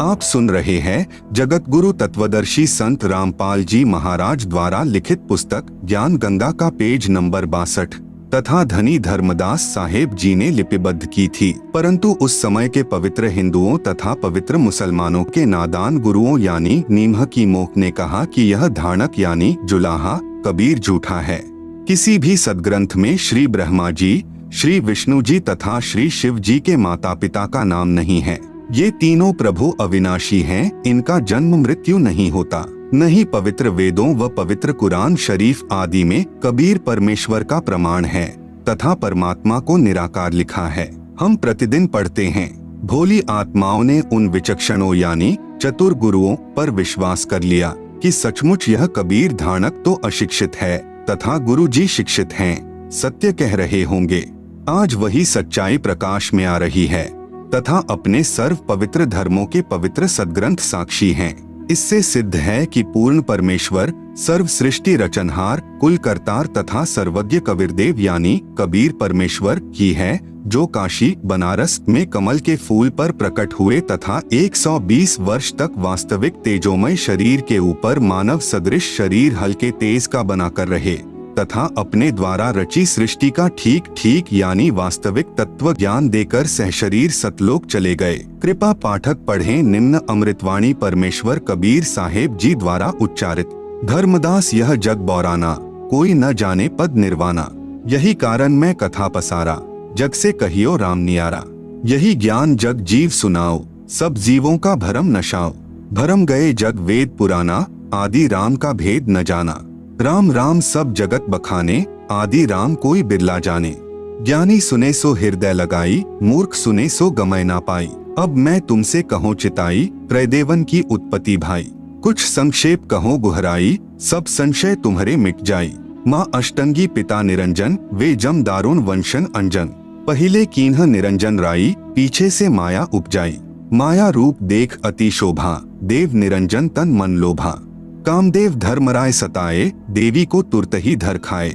आप सुन रहे हैं जगत गुरु तत्वदर्शी संत रामपाल जी महाराज द्वारा लिखित पुस्तक ज्ञान गंगा का पेज नंबर 62 तथा धनी धर्मदास साहेब जी ने लिपिबद्ध की थी। परंतु उस समय के पवित्र हिंदुओं तथा पवित्र मुसलमानों के नादान गुरुओं यानी नीमह की मोख ने कहा कि यह धाणक यानी जुलाहा कबीर झूठा है। किसी भी सदग्रंथ में श्री ब्रह्मा जी, श्री विष्णु जी तथा श्री शिव जी के माता पिता का नाम नहीं है। ये तीनों प्रभु अविनाशी हैं, इनका जन्म मृत्यु नहीं होता। नहीं पवित्र वेदों व पवित्र कुरान शरीफ आदि में कबीर परमेश्वर का प्रमाण है तथा परमात्मा को निराकार लिखा है। हम प्रतिदिन पढ़ते हैं। भोली आत्माओं ने उन विचक्षणों यानी चतुर गुरुओं पर विश्वास कर लिया कि सचमुच यह कबीर धाणक तो अशिक्षित है तथा गुरु जी शिक्षित हैं, सत्य कह रहे होंगे। आज वही सच्चाई प्रकाश में आ रही है तथा अपने सर्व पवित्र धर्मों के पवित्र सदग्रंथ साक्षी हैं। इससे सिद्ध है कि पूर्ण परमेश्वर सर्व सृष्टि रचनहार कुल करतार तथा सर्वज्ञ कबीरदेव यानी कबीर परमेश्वर ही है, जो काशी बनारस में कमल के फूल पर प्रकट हुए तथा 120 वर्ष तक वास्तविक तेजोमय शरीर के ऊपर मानव सदृश शरीर हल्के तेज का बनाकर रहे तथा अपने द्वारा रची सृष्टि का ठीक ठीक यानी वास्तविक तत्व ज्ञान देकर सहशरीर सतलोक चले गए। कृपा पाठक पढ़ें निम्न अमृतवाणी परमेश्वर कबीर साहेब जी द्वारा उच्चारित। धर्मदास यह जग बौराना, कोई न जाने पद निर्वाणा। यही कारण मैं कथा पसारा, जग से कहियो राम नियारा। यही ज्ञान जग जीव सुनाओ, सब जीवों का भरम नशाओ। भरम गए जग वेद पुराना, आदि राम का भेद न जाना। राम राम सब जगत बखाने, आदि राम कोई बिरला जाने। ज्ञानी सुने सो हृदय लगाई, मूर्ख सुने सो गमय ना पाई। अब मैं तुमसे कहूँ चिताई, त्रैदेवन की उत्पत्ति भाई। कुछ संक्षेप कहो गुहराई, सब संशय तुम्हारे मिट जाई। माँ अष्टंगी पिता निरंजन, वे जम दारुण वंशन अंजन। पहिले कीन्ह निरंजन राई, पीछे से माया उपजाई। माया रूप देख अति शोभा, देव निरंजन तन मन लोभा। कामदेव धर्मराय सताए, देवी को तुरत ही धर खाए।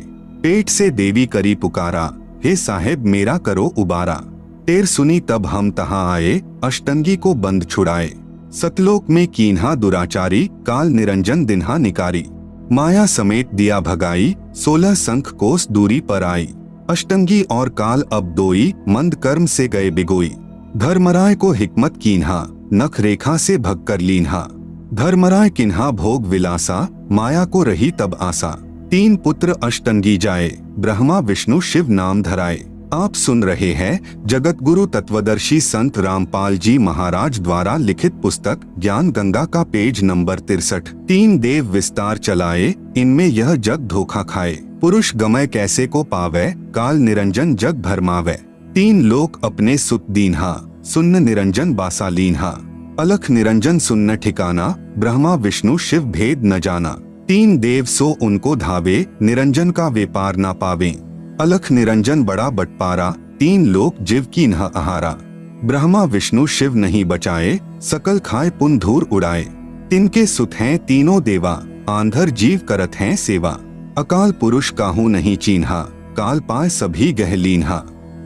पेट से देवी करी पुकारा, हे साहेब मेरा करो उबारा। टेर सुनी तब हम तहाँ आए, अष्टंगी को बंद छुड़ाए। सतलोक में कीन्हा दुराचारी, काल निरंजन दिन्हा निकारी। माया समेत दिया भगाई, 16 संख कोस दूरी पर आई। अष्टंगी और काल अब दोई, मंद कर्म से गए बिगोई। धर्मराय को हिकमत कीन्हा, नख रेखा से भग कर लीन्हा। धर्मराय किन्हा भोग विलासा, माया को रही तब आसा। 3 पुत्र अष्टंगी जाए, ब्रह्मा विष्णु शिव नाम धराए। आप सुन रहे हैं जगत गुरु तत्वदर्शी संत रामपाल जी महाराज द्वारा लिखित पुस्तक ज्ञान गंगा का पेज नंबर 63। 3 देव विस्तार चलाए, इनमें यह जग धोखा खाए। पुरुष गमय कैसे को पावे, काल निरंजन जग भरमावे। 3 लोक अपने सुत दीन्हा, सुन्न निरंजन बासा लीन्हा। अलख निरंजन सुन्न ठिकाना, ब्रह्मा विष्णु शिव भेद न जाना। 3 देव सो उनको धावे, निरंजन का व्यापार ना पावे। अलख निरंजन बड़ा बटपारा, 3 लोक जीव की न आहारा। ब्रह्मा विष्णु शिव नहीं बचाए, सकल खाए पुन धूर उड़ाए। तिनके सुत हैं तीनों देवा, आंधर जीव करत हैं सेवा। अकाल पुरुष काहू नहीं चीन्हा, काल पाए सभी गह लीन्हा।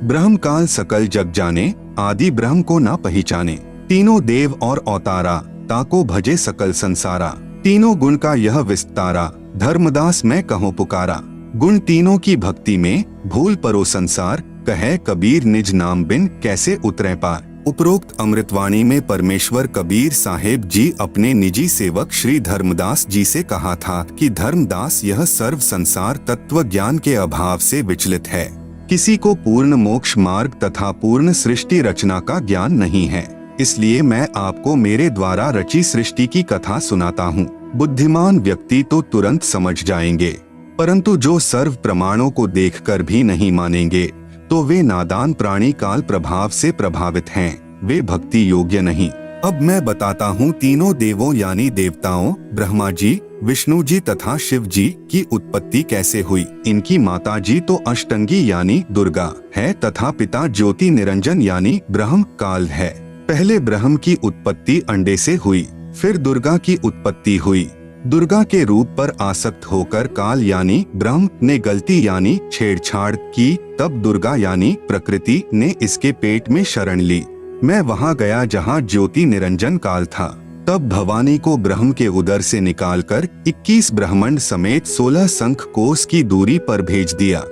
ब्रह्म काल सकल जग जाने, आदि ब्रह्म को ना पहचाने। तीनों देव और अवतारा, ताको भजे सकल संसारा। तीनों गुण का यह विस्तारा, धर्मदास मैं कहूँ पुकारा। गुण तीनों की भक्ति में, भूल परो संसार, कहे कबीर निज नाम बिन कैसे उतरे पार। उपरोक्त अमृतवाणी में परमेश्वर कबीर साहेब जी अपने निजी सेवक श्री धर्मदास जी से कहा था कि धर्मदास यह सर्व संसार तत्व ज्ञान के अभाव से विचलित है। किसी को पूर्ण मोक्ष मार्ग तथा पूर्ण सृष्टि रचना का ज्ञान नहीं है। इसलिए मैं आपको मेरे द्वारा रची सृष्टि की कथा सुनाता हूँ। बुद्धिमान व्यक्ति तो तुरंत समझ जाएंगे, परंतु जो सर्व प्रमाणों को देखकर भी नहीं मानेंगे तो वे नादान प्राणी काल प्रभाव से प्रभावित हैं, वे भक्ति योग्य नहीं। अब मैं बताता हूँ तीनों देवों यानी देवताओं ब्रह्मा जी, विष्णु जी तथा शिव जी की उत्पत्ति कैसे हुई। इनकी माता जी तो अष्टंगी यानी दुर्गा है तथा पिता ज्योति निरंजन यानी ब्रह्म काल है। पहले ब्रह्म की उत्पत्ति अंडे से हुई, फिर दुर्गा की उत्पत्ति हुई। दुर्गा के रूप पर आसक्त होकर काल यानी ब्रह्म ने गलती यानी छेड़छाड़ की, तब दुर्गा यानी प्रकृति ने इसके पेट में शरण ली। मैं वहां गया जहां ज्योति निरंजन काल था। तब भवानी को ब्रह्म के उदर से निकालकर 21 ब्रह्मांड समेत 16 शंख कोस की दूरी पर भेज दिया।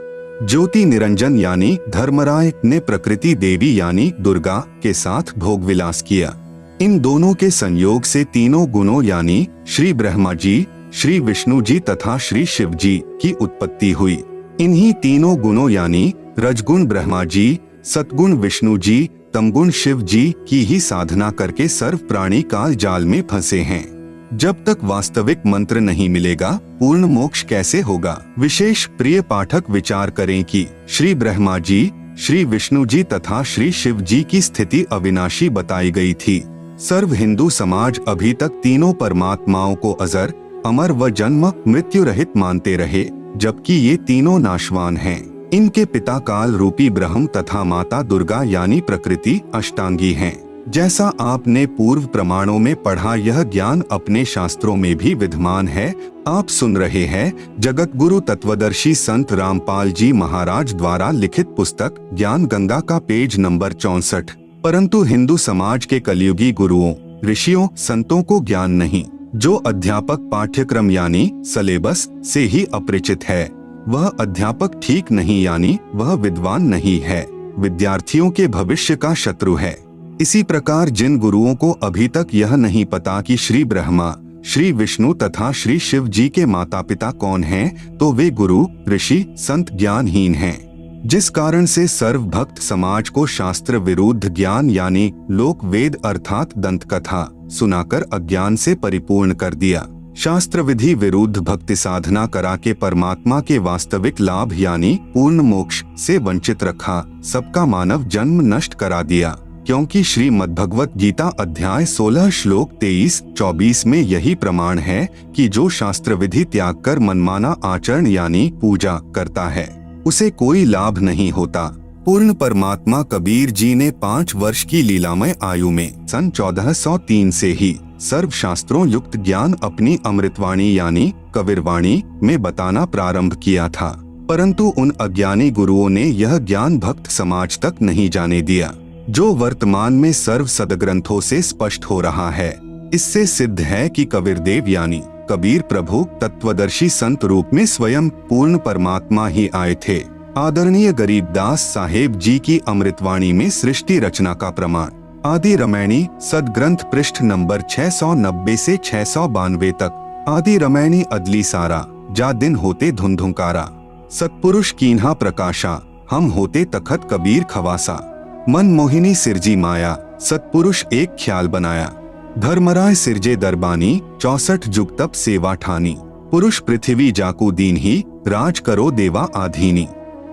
ज्योति निरंजन यानी धर्मराय ने प्रकृति देवी यानी दुर्गा के साथ भोग विलास किया। इन दोनों के संयोग से तीनों गुणों यानी श्री ब्रह्मा जी, श्री विष्णु जी तथा श्री शिव जी की उत्पत्ति हुई। इन्हीं तीनों गुणों यानी रजगुण ब्रह्मा जी, सतगुण विष्णु जी, तमगुण शिव जी की ही साधना करके सर्व प्राणी काल जाल में फंसे हैं। जब तक वास्तविक मंत्र नहीं मिलेगा पूर्ण मोक्ष कैसे होगा। विशेष प्रिय पाठक विचार करें कि श्री ब्रह्मा जी, श्री विष्णु जी तथा श्री शिव जी की स्थिति अविनाशी बताई गई थी। सर्व हिंदू समाज अभी तक तीनों परमात्माओं को अजर, अमर व जन्म मृत्यु रहित मानते रहे, जबकि ये तीनों नाशवान हैं। इनके पिता काल रूपी ब्रह्म तथा माता दुर्गा यानी प्रकृति अष्टांगी हैं। जैसा आपने पूर्व प्रमाणों में पढ़ा, यह ज्ञान अपने शास्त्रों में भी विद्यमान है। आप सुन रहे हैं जगत गुरु तत्वदर्शी संत रामपाल जी महाराज द्वारा लिखित पुस्तक ज्ञान गंगा का पेज नंबर 64। परंतु हिंदू समाज के कलयुगी गुरुओं, ऋषियों, संतों को ज्ञान नहीं। जो अध्यापक पाठ्यक्रम यानी सिलेबस से ही अपरिचित है, वह अध्यापक ठीक नहीं यानी वह विद्वान नहीं है, विद्यार्थियों के भविष्य का शत्रु है। इसी प्रकार जिन गुरुओं को अभी तक यह नहीं पता कि श्री ब्रह्मा, श्री विष्णु तथा श्री शिव जी के माता पिता कौन हैं, तो वे गुरु, ऋषि, संत ज्ञानहीन हैं। जिस कारण से सर्व भक्त समाज को शास्त्र विरुद्ध ज्ञान यानी लोक वेद अर्थात दंत कथा सुनाकर अज्ञान से परिपूर्ण कर दिया। शास्त्र विधि विरुद्ध भक्ति साधना करा के परमात्मा के वास्तविक लाभ यानी पूर्ण मोक्ष से वंचित रखा। सबका मानव जन्म नष्ट करा दिया, क्योंकि श्रीमद्भगवत गीता अध्याय 16 श्लोक 23-24 में यही प्रमाण है कि जो शास्त्र विधि त्याग कर मनमाना आचरण यानी पूजा करता है, उसे कोई लाभ नहीं होता। पूर्ण परमात्मा कबीर जी ने 5 वर्ष की लीलामय आयु में सन 1403 से ही सर्व शास्त्रों युक्त ज्ञान अपनी अमृतवाणी यानी कबीरवाणी में बताना प्रारंभ किया था। परंतु उन अज्ञानी गुरुओं ने यह ज्ञान भक्त समाज तक नहीं जाने दिया, जो वर्तमान में सर्व सदग्रंथों से स्पष्ट हो रहा है। इससे सिद्ध है कि कबीरदेव यानी कबीर प्रभु तत्वदर्शी संत रूप में स्वयं पूर्ण परमात्मा ही आए थे। आदरणीय गरीबदास साहेब जी की अमृतवाणी में सृष्टि रचना का प्रमाण आदि रामायणी सदग्रंथ पृष्ठ नंबर 690 से 692 तक। आदि रामायणी अदली सारा, जा दिन होते धुंधुकारा, सतपुरुष कीन्हा प्रकाशा, हम होते तखत कबीर खवासा। मन मोहिनी सिरजी माया, सतपुरुष एक ख्याल बनाया। धर्मराय सिरजे दरबानी, 64 जुग तप सेवा ठानी। पुरुष पृथ्वी जाकू दीन ही, राज करो देवा आधीनी।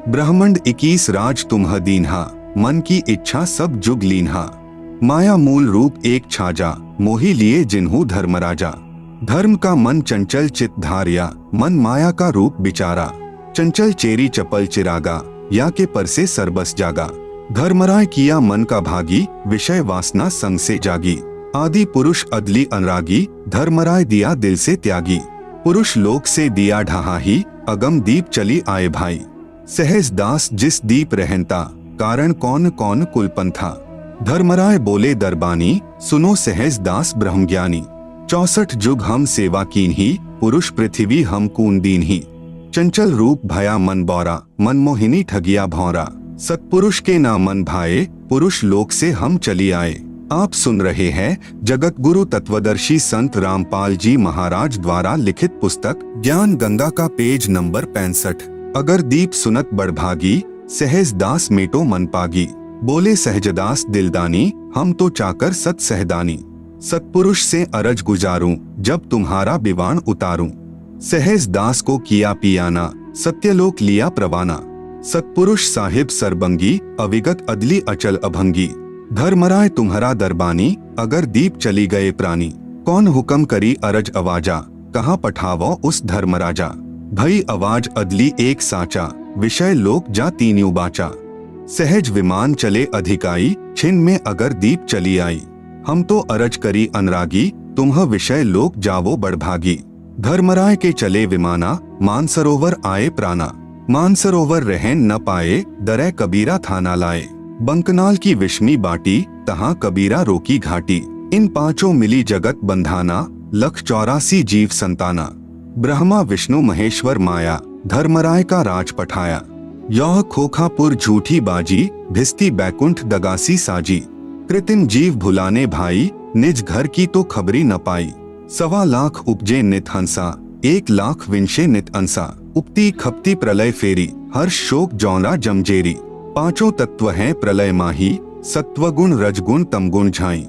ब्रह्मंड 21 राज तुम्ह दीन्हा, मन की इच्छा सब जुग लीन्हा। माया मूल रूप एक छाजा, मोही लिए जिन्हू धर्मराजा। धर्म का मन चंचल चित धारिया, मन माया का रूप बिचारा। चंचल चेरी चपल चिरागा, या के पर से सरबस जागा। धर्मराय किया मन का भागी, विषय वासना संग से जागी। आदि पुरुष अदली अनुरागी, धर्मराय दिया दिल से त्यागी। पुरुष लोक से दिया ढहा ही, अगम दीप चली आए भाई। सहज दास जिस दीप रहनता, कारण कौन कौन कुलपंथा। धर्मराय बोले दरबानी, सुनो सहज दास ब्रह्मज्ञानी। 64 जुग हम सेवा कीन ही, पुरुष पृथ्वी हम कून दीन ही। चंचल रूप भया मन बौरा, मनमोहिनी ठगिया भौरा। सतपुरुष के ना मन भाए, पुरुष लोक से हम चली आए। आप सुन रहे हैं जगत गुरु तत्वदर्शी संत रामपाल जी महाराज द्वारा लिखित पुस्तक ज्ञान गंगा का पेज नंबर 65। अगर दीप सुनत बड़भागी, सहज दास मेटो मन पागी। बोले सहजदास दिलदानी, हम तो चाकर सत सहदानी। सतपुरुष से अरज गुजारूं, जब तुम्हारा बिवान उतारूं। सहज दास को किया पियाना, सत्यलोक लिया प्रवाना। सतपुरुष साहिब सरबंगी, अविगत अदली अचल अभंगी। धर्मराय तुम्हारा दरबानी, अगर दीप चली गए प्राणी। कौन हुक्म करी अरज आवाजा, कहाँ पठावो उस धर्मराजा। भई आवाज अदली एक साचा, विषय लोक जा तीन्यू बाचा। सहज विमान चले अधिकाई, छिन में अगर दीप चली आई। हम तो अरज करी अनुरागी, तुम्ह विषय लोक जावो बड़भागी। धर्मराय के चले विमाना, मानसरोवर आए प्राणा। मानसरोवर रहन न पाए, दरै कबीरा थाना लाए। बंकनाल की विषमी बाटी, तहाँ कबीरा रोकी घाटी। इन पांचों मिली जगत बंधाना, लख 84 जीव संताना। ब्रह्मा विष्णु महेश्वर माया, धर्मराय का राज पठाया। यह खोखापुर झूठी बाजी, भिस्ती बैकुंठ दगासी साजी। कृतिम जीव भुलाने भाई, निज घर की तो खबरी न पाई। 1.25 लाख उपजे नित हंसा, 1 लाख विंशे नित अंसा। उपती खपती प्रलय फेरी, हर्ष शोक जौना जमजेरी। पांचों तत्व हैं प्रलय माही, सत्वगुण रजगुण तमगुण झाई।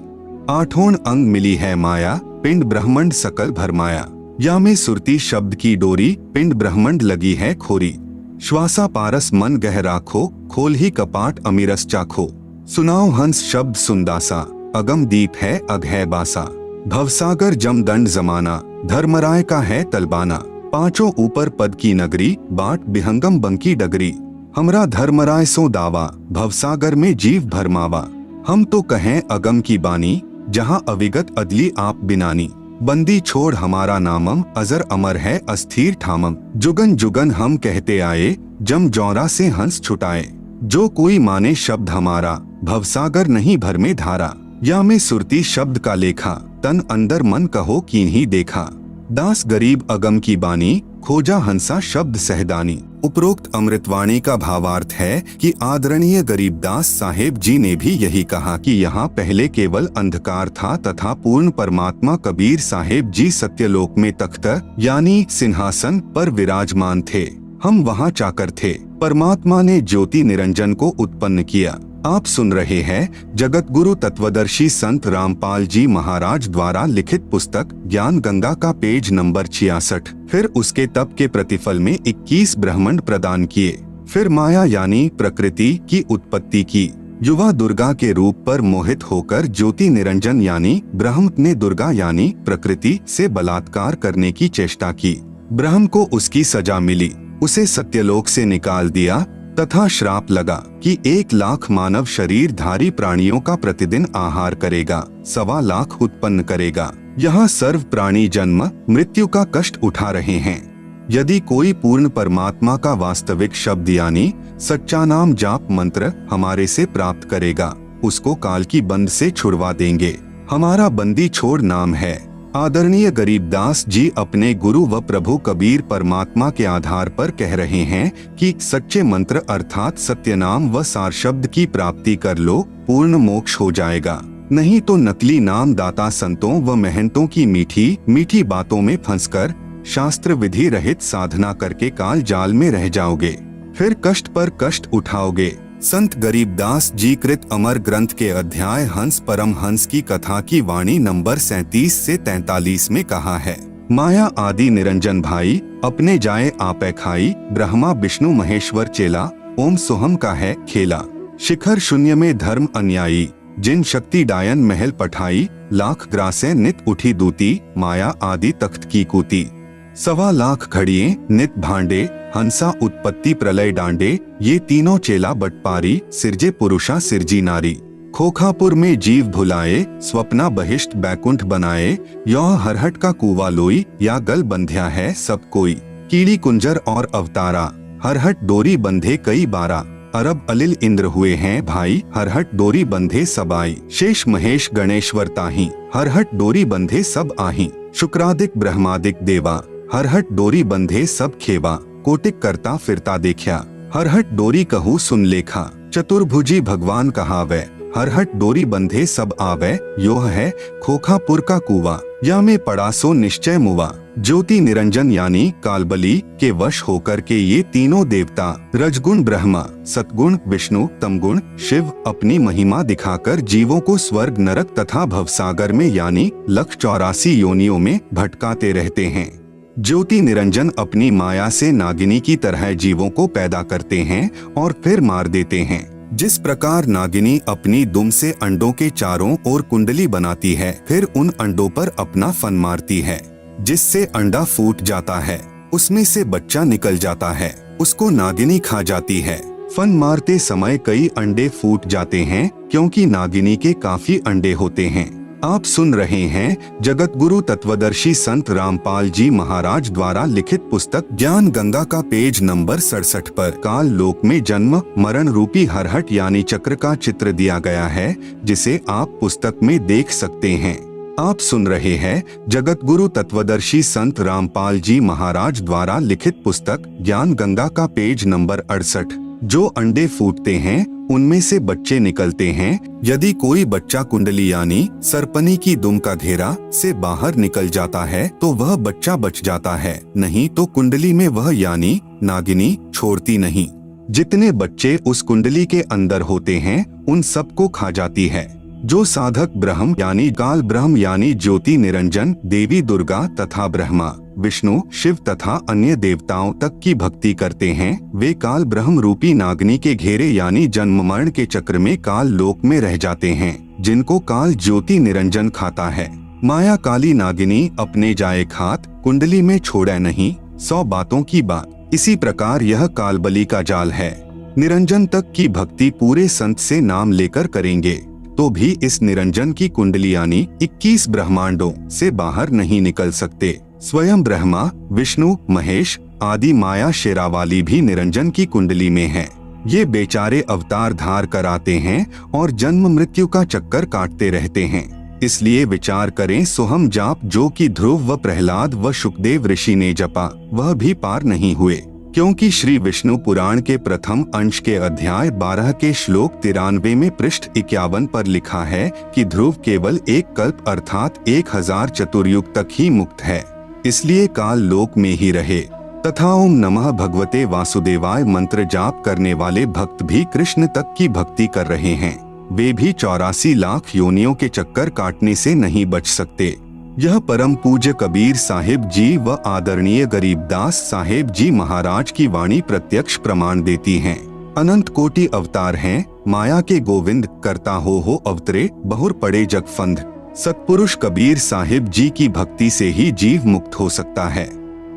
8 अंग मिली है माया, पिंड ब्रह्मंड सकल भरमाया। या में सुरती शब्द की डोरी, पिंड ब्रह्मंड लगी है खोरी। श्वासा पारस मन गह राखो, खोल ही कपाट अमीरस चाखो। सुनाओ हंस शब्द सुंदासा, अगम दीप है अघ है बासा। भवसागर जमदंड जमाना, धर्मराय का है तलबाना। पांचों ऊपर पद की नगरी, बाट बिहंगम बंकी डगरी। हमरा धर्मराय सो दावा, भवसागर में जीव भरमावा। हम तो कहें अगम की बानी, जहाँ अविगत अदली आप बिनानी। बंदी छोड़ हमारा नामम, अजर अमर है अस्थिर ठामम। जुगन जुगन हम कहते आए, जम जौरा से हंस छुटाए। जो कोई माने शब्द हमारा, भवसागर नहीं भर में धारा। या में सुरती शब्द का लेखा, तन अंदर मन कहो कीन्ही देखा। दास गरीब अगम की बानी, खोजा हंसा शब्द सहदानी। उपरोक्त अमृतवाणी का भावार्थ है कि आदरणीय गरीबदास साहेब जी ने भी यही कहा कि यहाँ पहले केवल अंधकार था तथा पूर्ण परमात्मा कबीर साहेब जी सत्यलोक में तख्त यानी सिंहासन पर विराजमान थे। हम वहाँ चाकर थे। परमात्मा ने ज्योति निरंजन को उत्पन्न किया। आप सुन रहे हैं जगत गुरु तत्वदर्शी संत रामपाल जी महाराज द्वारा लिखित पुस्तक ज्ञान गंगा का पेज नंबर 66। फिर उसके तप के प्रतिफल में 21 ब्रह्मांड प्रदान किए। फिर माया यानी प्रकृति की उत्पत्ति की। युवा दुर्गा के रूप पर मोहित होकर ज्योति निरंजन यानी ब्रह्म ने दुर्गा यानी प्रकृति से बलात्कार करने की चेष्टा की। ब्रह्म को उसकी सजा मिली, उसे सत्यलोक से निकाल दिया तथा श्राप लगा कि 1 लाख मानव शरीरधारी प्राणियों का प्रतिदिन आहार करेगा, 1.25 लाख उत्पन्न करेगा। यहाँ सर्व प्राणी जन्म मृत्यु का कष्ट उठा रहे हैं। यदि कोई पूर्ण परमात्मा का वास्तविक शब्द यानी सच्चा नाम जाप मंत्र हमारे से प्राप्त करेगा, उसको काल की बंद से छुड़वा देंगे। हमारा बंदी छोड़ नाम है। आदरणीय गरीबदास जी अपने गुरु व प्रभु कबीर परमात्मा के आधार पर कह रहे हैं कि सच्चे मंत्र अर्थात सत्य नाम व सार शब्द की प्राप्ति कर लो, पूर्ण मोक्ष हो जाएगा। नहीं तो नकली नाम दाता संतों व महंतों की मीठी मीठी बातों में फंसकर शास्त्र विधि रहित साधना करके काल जाल में रह जाओगे, फिर कष्ट पर कष्ट उठाओगे। संत गरीबदास जी कृत अमर ग्रंथ के अध्याय हंस परम हंस की कथा की वाणी नंबर 37 से 43 में कहा है, माया आदि निरंजन भाई अपने जाए आपे खाई। ब्रह्मा विष्णु महेश्वर चेला, ओम सोहम का है खेला। शिखर शून्य में धर्म अन्यायी, जिन शक्ति डायन महल पठाई। लाख ग्रासे नित उठी दूती, माया आदि तख्त की कूती। 1.25 लाख घड़िए नित भांडे, हंसा उत्पत्ति प्रलय डांडे। ये तीनों चेला बटपारी, सिरजे पुरुषा सिरजी नारी। खोखापुर में जीव भुलाए, स्वप्ना बहिष्ट बैकुंठ बनाए। यह हरहट का कुआ लोई, या गल बंध्या है सब कोई। कीड़ी कुंजर और अवतारा, हरहट डोरी बंधे कई बारा। अरब अलिल इंद्र हुए हैं भाई, हरहट डोरी बंधे सब आई। शेष महेश गणेश्वर ताही, हरहट डोरी बंधे सब आही। शुक्रादिक ब्रह्मादिक देवा, हरहट डोरी बंधे सब खेवा। कोटिक करता फिरता देखा, हरहट डोरी कहूँ सुन लेखा। चतुर्भुजी भगवान कहावे, हरहट डोरी बंधे सब आवे। योह है खोखापुर का कुआ, या में पड़ा सो निश्चय मुआ। ज्योति निरंजन यानी कालबली के वश होकर के ये तीनों देवता रजगुण ब्रह्मा, सतगुण विष्णु, तमगुण शिव अपनी महिमा दिखाकर जीवों को स्वर्ग नरक तथा भवसागर में यानी लख 84 योनियों में भटकाते रहते हैं। ज्योति निरंजन अपनी माया से नागिनी की तरह जीवों को पैदा करते हैं और फिर मार देते हैं। जिस प्रकार नागिनी अपनी दुम से अंडों के चारों ओर कुंडली बनाती है, फिर उन अंडों पर अपना फन मारती है, जिससे अंडा फूट जाता है, उसमें से बच्चा निकल जाता है, उसको नागिनी खा जाती है। फन मारते समय कई अंडे फूट जाते हैं, क्योंकि नागिनी के काफी अंडे होते हैं। आप सुन रहे हैं जगत गुरु तत्वदर्शी संत रामपाल जी महाराज द्वारा लिखित पुस्तक ज्ञान गंगा का पेज नंबर 67 पर काल लोक में जन्म मरण रूपी हरहट यानी चक्र का चित्र दिया गया है, जिसे आप पुस्तक में देख सकते हैं। आप सुन रहे हैं जगत गुरु तत्वदर्शी संत रामपाल जी महाराज द्वारा लिखित पुस्तक ज्ञान गंगा का पेज नंबर 68। जो अंडे फूटते हैं उनमें से बच्चे निकलते हैं। यदि कोई बच्चा कुंडली यानी सरपनी की दुम का घेरा से बाहर निकल जाता है तो वह बच्चा बच जाता है, नहीं तो कुंडली में वह यानी नागिनी छोड़ती नहीं। जितने बच्चे उस कुंडली के अंदर होते हैं उन सबको खा जाती है। जो साधक ब्रह्म यानी काल ब्रह्म यानी ज्योति निरंजन देवी दुर्गा तथा ब्रह्मा विष्णु शिव तथा अन्य देवताओं तक की भक्ति करते हैं, वे काल ब्रह्म रूपी नागिनी के घेरे यानी जन्म मरण के चक्र में काल लोक में रह जाते हैं, जिनको काल ज्योति निरंजन खाता है। माया काली नागिनी अपने जाए खात कुंडली में छोड़े नहीं 100 बातों की बात। इसी प्रकार यह कालबली का जाल है। निरंजन तक की भक्ति पूरे संत से नाम लेकर करेंगे तो भी इस निरंजन की कुंडली यानी 21 ब्रह्मांडों से बाहर नहीं निकल सकते। स्वयं ब्रह्मा विष्णु महेश आदि माया शेरावाली भी निरंजन की कुंडली में हैं। ये बेचारे अवतार धार कर आते हैं और जन्म मृत्यु का चक्कर काटते रहते हैं। इसलिए विचार करें सोहम जाप जो कि ध्रुव व प्रहलाद व शुकदेव ऋषि ने जपा वह भी पार नहीं हुए, क्योंकि श्री विष्णु पुराण के प्रथम अंश के अध्याय 12 के श्लोक 93 में पृष्ठ 51 पर लिखा है कि ध्रुव केवल एक कल्प अर्थात 1000 चतुर्युग तक ही मुक्त है, इसलिए काल लोक में ही रहे। तथा ओम नमः भगवते वासुदेवाय मंत्र जाप करने वाले भक्त भी कृष्ण तक की भक्ति कर रहे हैं, वे भी 84 लाख योनियों के चक्कर काटने से नहीं बच सकते। यह परम पूज्य कबीर साहिब जी व आदरणीय गरीबदास साहेब जी महाराज की वाणी प्रत्यक्ष प्रमाण देती हैं। अनंत कोटि अवतार हैं, माया के गोविंद करता हो अवतरे बहुर पड़े जगफंद। सतपुरुष कबीर साहिब जी की भक्ति से ही जीव मुक्त हो सकता है।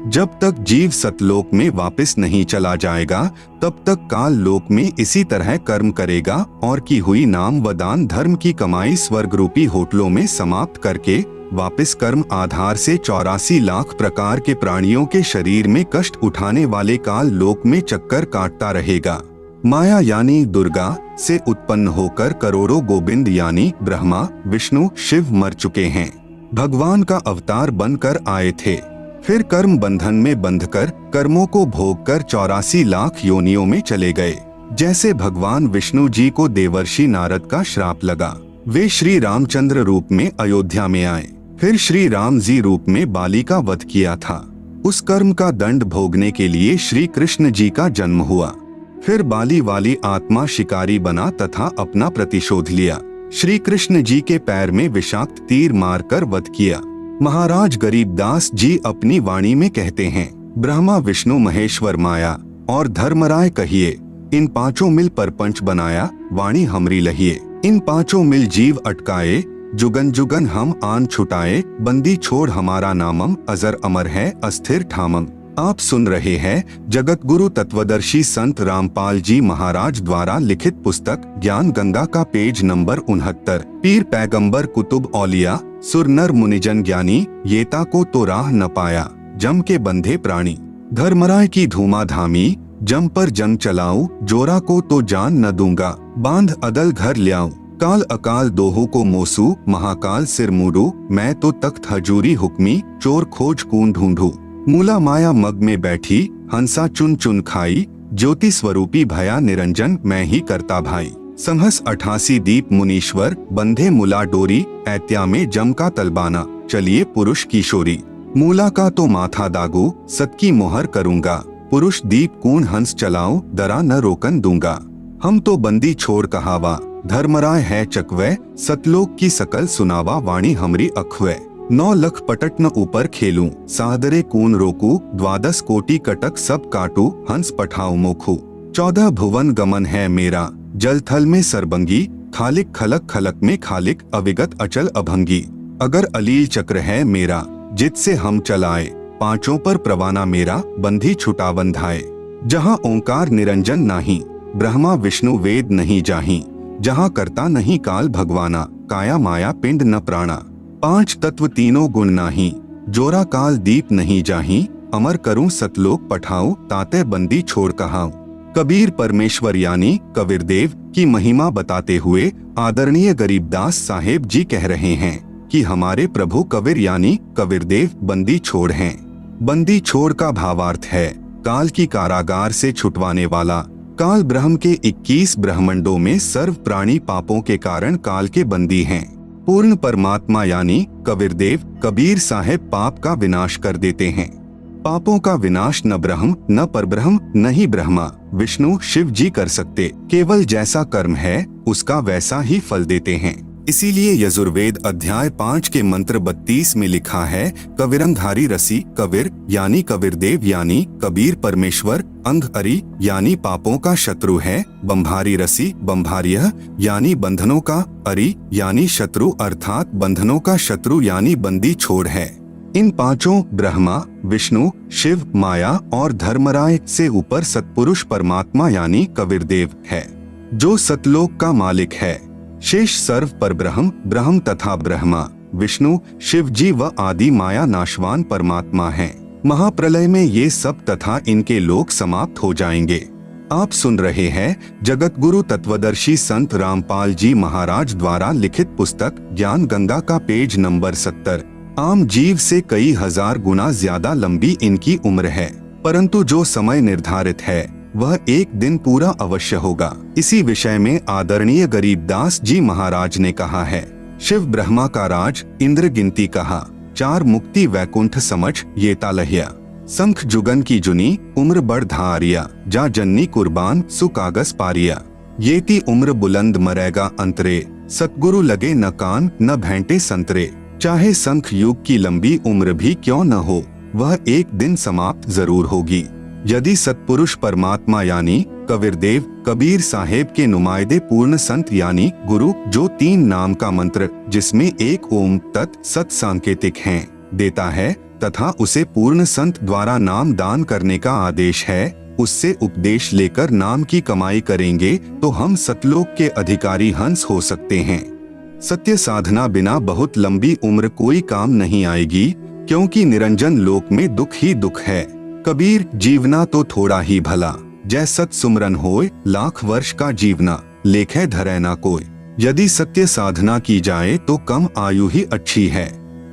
जब तक जीव सतलोक में वापस नहीं चला जाएगा तब तक काल लोक में इसी तरह कर्म करेगा और की हुई नाम व दान धर्म की कमाई स्वर्ग रूपी होटलों में समाप्त करके वापस कर्म आधार से 84 लाख प्रकार के प्राणियों के शरीर में कष्ट उठाने वाले काल लोक में चक्कर काटता रहेगा। माया यानी दुर्गा से उत्पन्न होकर करोड़ों गोविंद यानी ब्रह्मा विष्णु शिव मर चुके हैं, भगवान का अवतार बनकर आए थे, फिर कर्म बंधन में बंधकर कर्मों को भोग कर 84 लाख योनियों में चले गए। जैसे भगवान विष्णु जी को देवर्षि नारद का श्राप लगा, वे श्री रामचंद्र रूप में अयोध्या में आए, फिर श्री राम जी रूप में बाली का वध किया था। उस कर्म का दंड भोगने के लिए श्री कृष्ण जी का जन्म हुआ, फिर बाली वाली आत्मा शिकारी बना तथा अपना प्रतिशोध लिया। श्री कृष्ण जी के पैर में विषाक्त तीर मारकर वध किया। महाराज गरीबदास जी अपनी वाणी में कहते हैं, ब्रह्मा विष्णु महेश्वर माया और धर्मराय कहिए, इन पांचों मिल परपंच बनाया, वाणी हमरी लहिए। इन पांचों मिल जीव अटकाए, जुगन जुगन हम आन छुटाए, बंदी छोड़ हमारा नामम, अजर अमर है अस्थिर ठामम। आप सुन रहे हैं जगत गुरु तत्वदर्शी संत रामपाल जी महाराज द्वारा लिखित पुस्तक ज्ञान गंगा का पेज नंबर 69। पीर पैगंबर कुतुब औलिया सुर नर मुनिजन ज्ञानी, येता को तो राह न पाया, जम के बंधे प्राणी। धर्मराय की धूमाधामी, जम पर जंग चलाऊं, जोरा को तो जान न दूंगा, बांध अदल घर ल्याऊं। काल अकाल दोहो को मोसू, महाकाल सिर मूडू, मैं तो तख्त हजूरी हुक्मी, चोर खोज कून ढूंढू। मूला माया मग में बैठी, हंसा चुन चुन खाई, ज्योति स्वरूपी भया निरंजन मैं ही करता भाई। संहस 88 दीप मुनीश्वर, बंधे मुला डोरी, ऐत्या में जम का तलबाना, चलिए पुरुष किशोरी। मूला का तो माथा दागू, सत की मोहर करूंगा, पुरुष दीप कून हंस चलाऊं, दरा न रोकन दूंगा। हम तो बंदी छोड़ कहावा, धर्मराय है चकवे, सतलोक की सकल सुनावा, वाणी हमरी अखवे। 9 लख पटट न ऊपर खेलूं, सादरे कून रोकू, 12 कोटि कटक सब काटू, हंस पठाऊ मोखू। 14 भुवन गमन है मेरा, जल थल में सरबंगी, खालिक खलक खलक में खालिक, अविगत अचल अभंगी। अगर अलील चक्र है मेरा, जित से हम चलाए, पांचों पर प्रवाना मेरा, बंधी छुटा बंधाए। जहाँ ओंकार निरंजन नाही, ब्रह्मा विष्णु वेद नहीं जाही, जहाँ करता नहीं काल भगवाना, काया माया पिंड न प्राणा। 5 तत्व तीनों गुण नाही, जोरा काल दीप नहीं जाही। अमर करूं सतलोक पठाऊं, ताते बंदी छोड़ कहाऊं। कबीर परमेश्वर यानी कबीरदेव की महिमा बताते हुए आदरणीय गरीबदास साहेब जी कह रहे हैं कि हमारे प्रभु कबीर यानी कबीरदेव बंदी छोड़ हैं। बंदी छोड़ का भावार्थ है काल की कारागार से छुटवाने वाला। काल ब्रह्म के 21 ब्रह्मंडों में सर्व प्राणी पापों के कारण काल के बंदी हैं। पूर्ण परमात्मा यानी कबीरदेव कबीर साहेब पाप का विनाश कर देते हैं। पापों का विनाश न ब्रह्म न परब्रह्म न ही ब्रह्मा विष्णु शिव जी कर सकते, केवल जैसा कर्म है उसका वैसा ही फल देते हैं। इसीलिए यजुर्वेद अध्याय 5 के मंत्र 32 में लिखा है, कबीरंधारी रसी कबीर यानी कबीरदेव यानी कबीर परमेश्वर, अंध अरि यानी पापों का शत्रु है, बंभारी रसी बंभार्य यानी बंधनों का, अरि यानी शत्रु अर्थात बंधनों का शत्रु यानी बंदी छोड़ है। इन पांचों ब्रह्मा विष्णु शिव माया और धर्मराय से ऊपर सतपुरुष परमात्मा यानी कबीरदेव है, जो सतलोक का मालिक है। शेष सर्व पर ब्रह्म तथा ब्रह्मा विष्णु शिव जी व आदि माया नाशवान परमात्मा हैं। महाप्रलय में ये सब तथा इनके लोक समाप्त हो जाएंगे। आप सुन रहे हैं जगत गुरु तत्वदर्शी संत रामपाल जी महाराज द्वारा लिखित पुस्तक ज्ञान गंगा का पेज नंबर 70। आम जीव से कई हजार गुना ज्यादा लंबी इनकी उम्र है, परंतु जो समय निर्धारित है वह एक दिन पूरा अवश्य होगा। इसी विषय में आदरणीय गरीबदास जी महाराज ने कहा है, शिव ब्रह्मा का राज इंद्र गिनती कहा, 4 मुक्ति वैकुंठ समझ ये तालहिया। शंख जुगन की जुनी उम्र बढ़ धारिया, जा जन्नी कुर्बान सुकागस पारिया। येती उम्र बुलंद मरेगा अंतरे, सतगुरु लगे न कान न भेंटे संतरे। चाहे शंख युग की लंबी उम्र भी क्यों न हो, वह एक दिन समाप्त जरूर होगी। यदि सतपुरुष परमात्मा यानी कबीरदेव कबीर साहेब के नुमाइंदे पूर्ण संत यानी गुरु, जो 3 नाम का मंत्र जिसमें एक ओम तत् सत सांकेतिक हैं देता है तथा उसे पूर्ण संत द्वारा नाम दान करने का आदेश है, उससे उपदेश लेकर नाम की कमाई करेंगे तो हम सतलोक के अधिकारी हंस हो सकते हैं। सत्य साधना बिना बहुत लंबी उम्र कोई काम नहीं आएगी, क्योंकि निरंजन लोक में दुख ही दुख है। कबीर जीवना तो थोड़ा ही भला, जै सत सुमरन होय लाख वर्ष का जीवना, लेखे धरे ना कोई। यदि सत्य साधना की जाए तो कम आयु ही अच्छी है।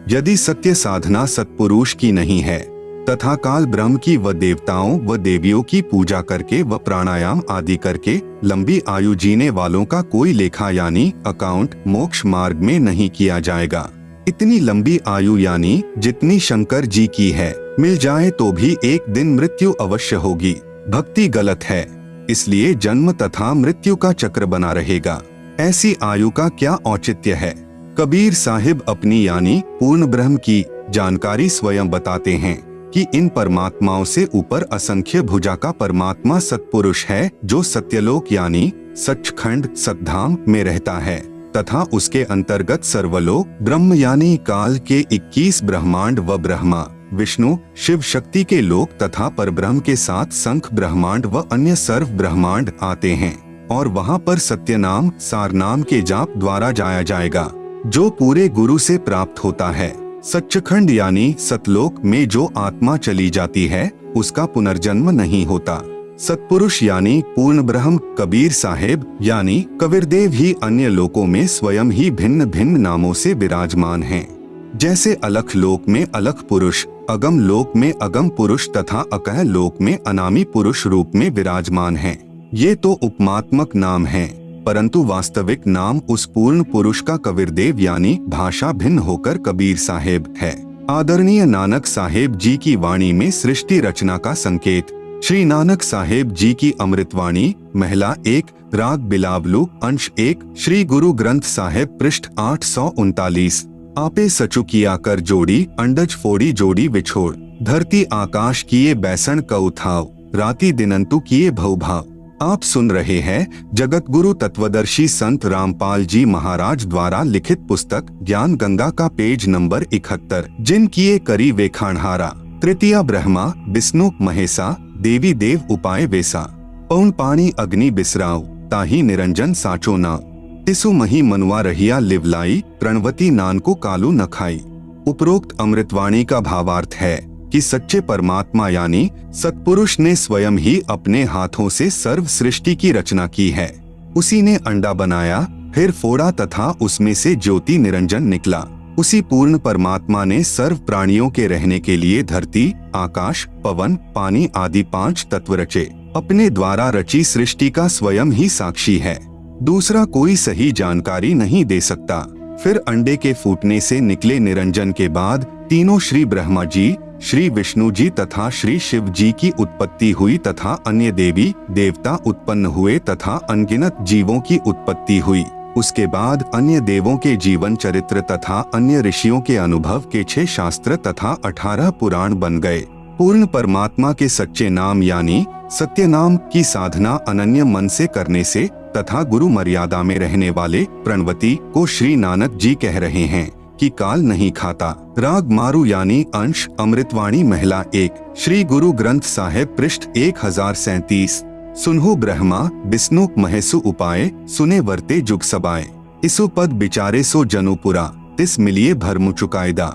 यदि सत्य साधना सत्पुरुष की नहीं है तथा काल ब्रह्म की व देवताओं व देवियों की पूजा करके व प्राणायाम आदि करके लंबी आयु जीने वालों का कोई लेखा यानी अकाउंट मोक्ष मार्ग में नहीं किया जाएगा। इतनी लंबी आयु यानी जितनी शंकर जी की है मिल जाए तो भी एक दिन मृत्यु अवश्य होगी। भक्ति गलत है, इसलिए जन्म तथा मृत्यु का चक्र बना रहेगा। ऐसी आयु का क्या औचित्य है। कबीर साहिब अपनी यानी पूर्ण ब्रह्म की जानकारी स्वयं बताते हैं कि इन परमात्माओं से ऊपर असंख्य भुजा का परमात्मा सतपुरुष है, जो सत्यलोक यानी सचखंड सतधाम में रहता है तथा उसके अंतर्गत सर्वलोक ब्रह्म यानी काल के 21 ब्रह्मांड व ब्रह्मा विष्णु शिव शक्ति के लोक तथा परब्रह्म के साथ संख ब्रह्मांड व अन्य सर्व ब्रह्मांड आते हैं और वहां पर सत्य नाम सार नाम के जाप द्वारा जाया जाएगा, जो पूरे गुरु से प्राप्त होता है। सच्चखंड यानी सतलोक में जो आत्मा चली जाती है उसका पुनर्जन्म नहीं होता। सतपुरुष यानी पूर्ण ब्रह्म कबीर साहेब यानी कबीरदेव ही अन्य लोकों में स्वयं ही भिन्न भिन्न नामों से विराजमान हैं। जैसे अलख लोक में अलख पुरुष, अगम लोक में अगम पुरुष तथा अकह लोक में अनामी पुरुष रूप में विराजमान हैं। ये तो उपमात्मक नाम हैं, परंतु वास्तविक नाम उस पूर्ण पुरुष का कबीरदेव यानी भाषा भिन्न होकर कबीर साहेब है। आदरणीय नानक साहेब जी की वाणी में सृष्टि रचना का संकेत। श्री नानक साहेब जी की अमृतवाणी महिला 1 राग बिलावलू अंश 1 श्री गुरु ग्रंथ साहेब पृष्ठ 839। आपे सचु किया कर जोड़ी अंडज फोड़ी जोड़ी विछोड़, धरती आकाश किए बैसन कउथाव, राति दिनंतु किए भवभाव। आप सुन रहे हैं जगत गुरु तत्वदर्शी संत रामपाल जी महाराज द्वारा लिखित पुस्तक ज्ञान गंगा का पेज नंबर 71। जिन किए करी वेखाणहारा, तृतीया ब्रह्मा विष्णु महेशा, देवी देव उपाय वेसा, पौन पानी अग्नि बिसराव, ताही निरंजन साचो नाव। तिसु मही मनुआ रहिया लिवलाई, प्रणवती नान को कालू न खाई। उपरोक्त अमृतवाणी का भावार्थ है कि सच्चे परमात्मा यानी सत्पुरुष ने स्वयं ही अपने हाथों से सर्व सृष्टि की रचना की है। उसी ने अंडा बनाया, फिर फोड़ा तथा उसमें से ज्योति निरंजन निकला। उसी पूर्ण परमात्मा ने सर्व प्राणियों के रहने के लिए धरती, आकाश, पवन, पानी आदि 5 तत्व रचे। अपने द्वारा रची सृष्टि का स्वयं ही साक्षी है, दूसरा कोई सही जानकारी नहीं दे सकता। फिर अंडे के फूटने से निकले निरंजन के बाद तीनों श्री ब्रह्मा जी, श्री विष्णु जी तथा श्री शिव जी की उत्पत्ति हुई तथा अन्य देवी देवता उत्पन्न हुए तथा अनगिनत जीवों की उत्पत्ति हुई। उसके बाद अन्य देवों के जीवन चरित्र तथा अन्य ऋषियों के अनुभव के 6 शास्त्र तथा 18 पुराण बन गए। पूर्ण परमात्मा के सच्चे नाम यानी सत्य नाम की साधना अनन्य मन से करने से तथा गुरु मर्यादा में रहने वाले प्रणवती को श्री नानक जी कह रहे हैं कि काल नहीं खाता। राग मारू यानी अंश अमृतवाणी महिला 1 श्री गुरु ग्रंथ साहिब पृष्ठ 1037। सुनहु ब्रह्मा विष्णु महेशु उपाय, सुने वरते जुग सबाए। इसु पद बिचारे सो जनुपुरा, तिस मिलिए भरमु चुकायदा।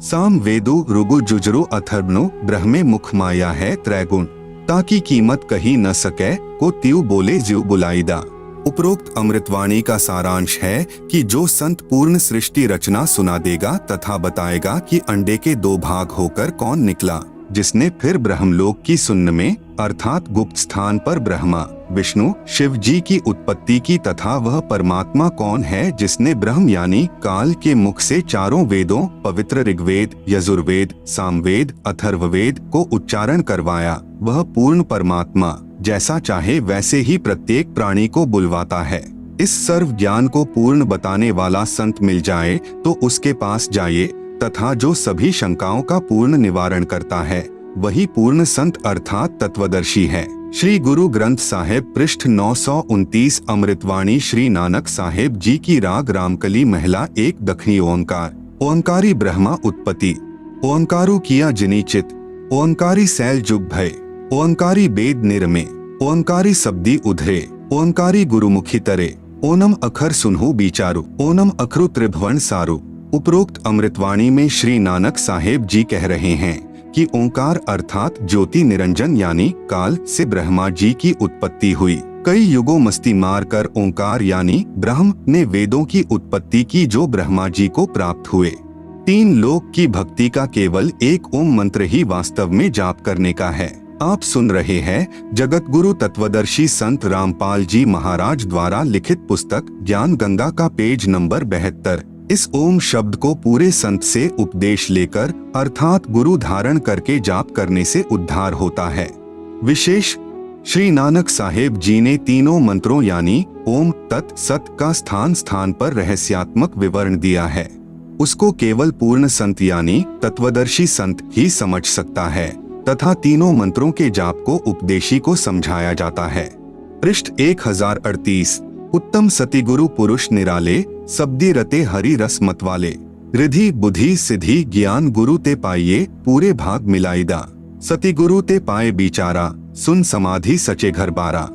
साम वेदु रुगु जुजरु अथर्वनु, ब्रह्मे मुख माया है त्रैगुण। ताकि कीमत कही न सके, को त्यू बोले ज्यू बुलाईदा। उपरोक्त अमृतवाणी का सारांश है कि जो संत पूर्ण सृष्टि रचना सुना देगा तथा बताएगा कि अंडे के 2 भाग होकर कौन निकला, जिसने फिर ब्रह्मलोक की सुन्न में अर्थात गुप्त स्थान पर ब्रह्मा विष्णु शिव जी की उत्पत्ति की तथा वह परमात्मा कौन है जिसने ब्रह्म यानी काल के मुख से 4 वेदों पवित्र ऋग्वेद, यजुर्वेद, सामवेद, अथर्ववेद को उच्चारण करवाया। वह पूर्ण परमात्मा जैसा चाहे वैसे ही प्रत्येक प्राणी को बुलवाता है। इस सर्व ज्ञान को पूर्ण बताने वाला संत मिल जाए तो उसके पास जाइए तथा जो सभी शंकाओं का पूर्ण निवारण करता है वही पूर्ण संत अर्थात तत्वदर्शी है। श्री गुरु ग्रंथ साहिब पृष्ठ 929 अमृतवाणी श्री नानक साहेब जी की राग रामकली महिला 1 दखनी ओंकार। ओंकारी ब्रह्मा उत्पत्ति, ओंकारू किया जिनी चित, ओंकारी सैल जुग भय, ओंकारी बेद निरमे, ओंकारी शब्दी उधरे, ओंकारी गुरुमुखी तरे, ओनम अखर सुनहु बिचारू, ओनम अखरु त्रिभुवन सारू। उपरोक्त अमृतवाणी में श्री नानक साहेब जी कह रहे हैं कि ओंकार अर्थात ज्योति निरंजन यानी काल से ब्रह्मा जी की उत्पत्ति हुई। कई युगों मस्ती मार कर ओंकार यानी ब्रह्म ने वेदों की उत्पत्ति की जो ब्रह्मा जी को प्राप्त हुए। 3 लोक की भक्ति का केवल एक ओम मंत्र ही वास्तव में जाप करने का है। आप सुन रहे हैं जगत गुरु तत्वदर्शी संत रामपाल जी महाराज द्वारा लिखित पुस्तक ज्ञान गंगा का पेज नंबर 72। इस ओम शब्द को पूरे संत से उपदेश लेकर अर्थात गुरु धारण करके जाप करने से उद्धार होता है। विशेष श्री नानक साहेब जी ने तीनों मंत्रों यानी ओम तत् सत का स्थान स्थान पर रहस्यात्मक विवरण दिया है। उसको केवल पूर्ण संत यानी तत्वदर्शी संत ही समझ सकता है तथा तीनों मंत्रों के जाप को उपदेशी को समझाया जाता है। पृष्ठ 1038। उत्तम सती गुरु पुरुष निराले, शब्दी रते हरि रस मतवाले। रिधि बुद्धि सिद्धि ज्ञान गुरु ते पाइये, पूरे भाग मिलाईदा। सती गुरु ते पाए बिचारा, सुन समाधि सचे घर बारा।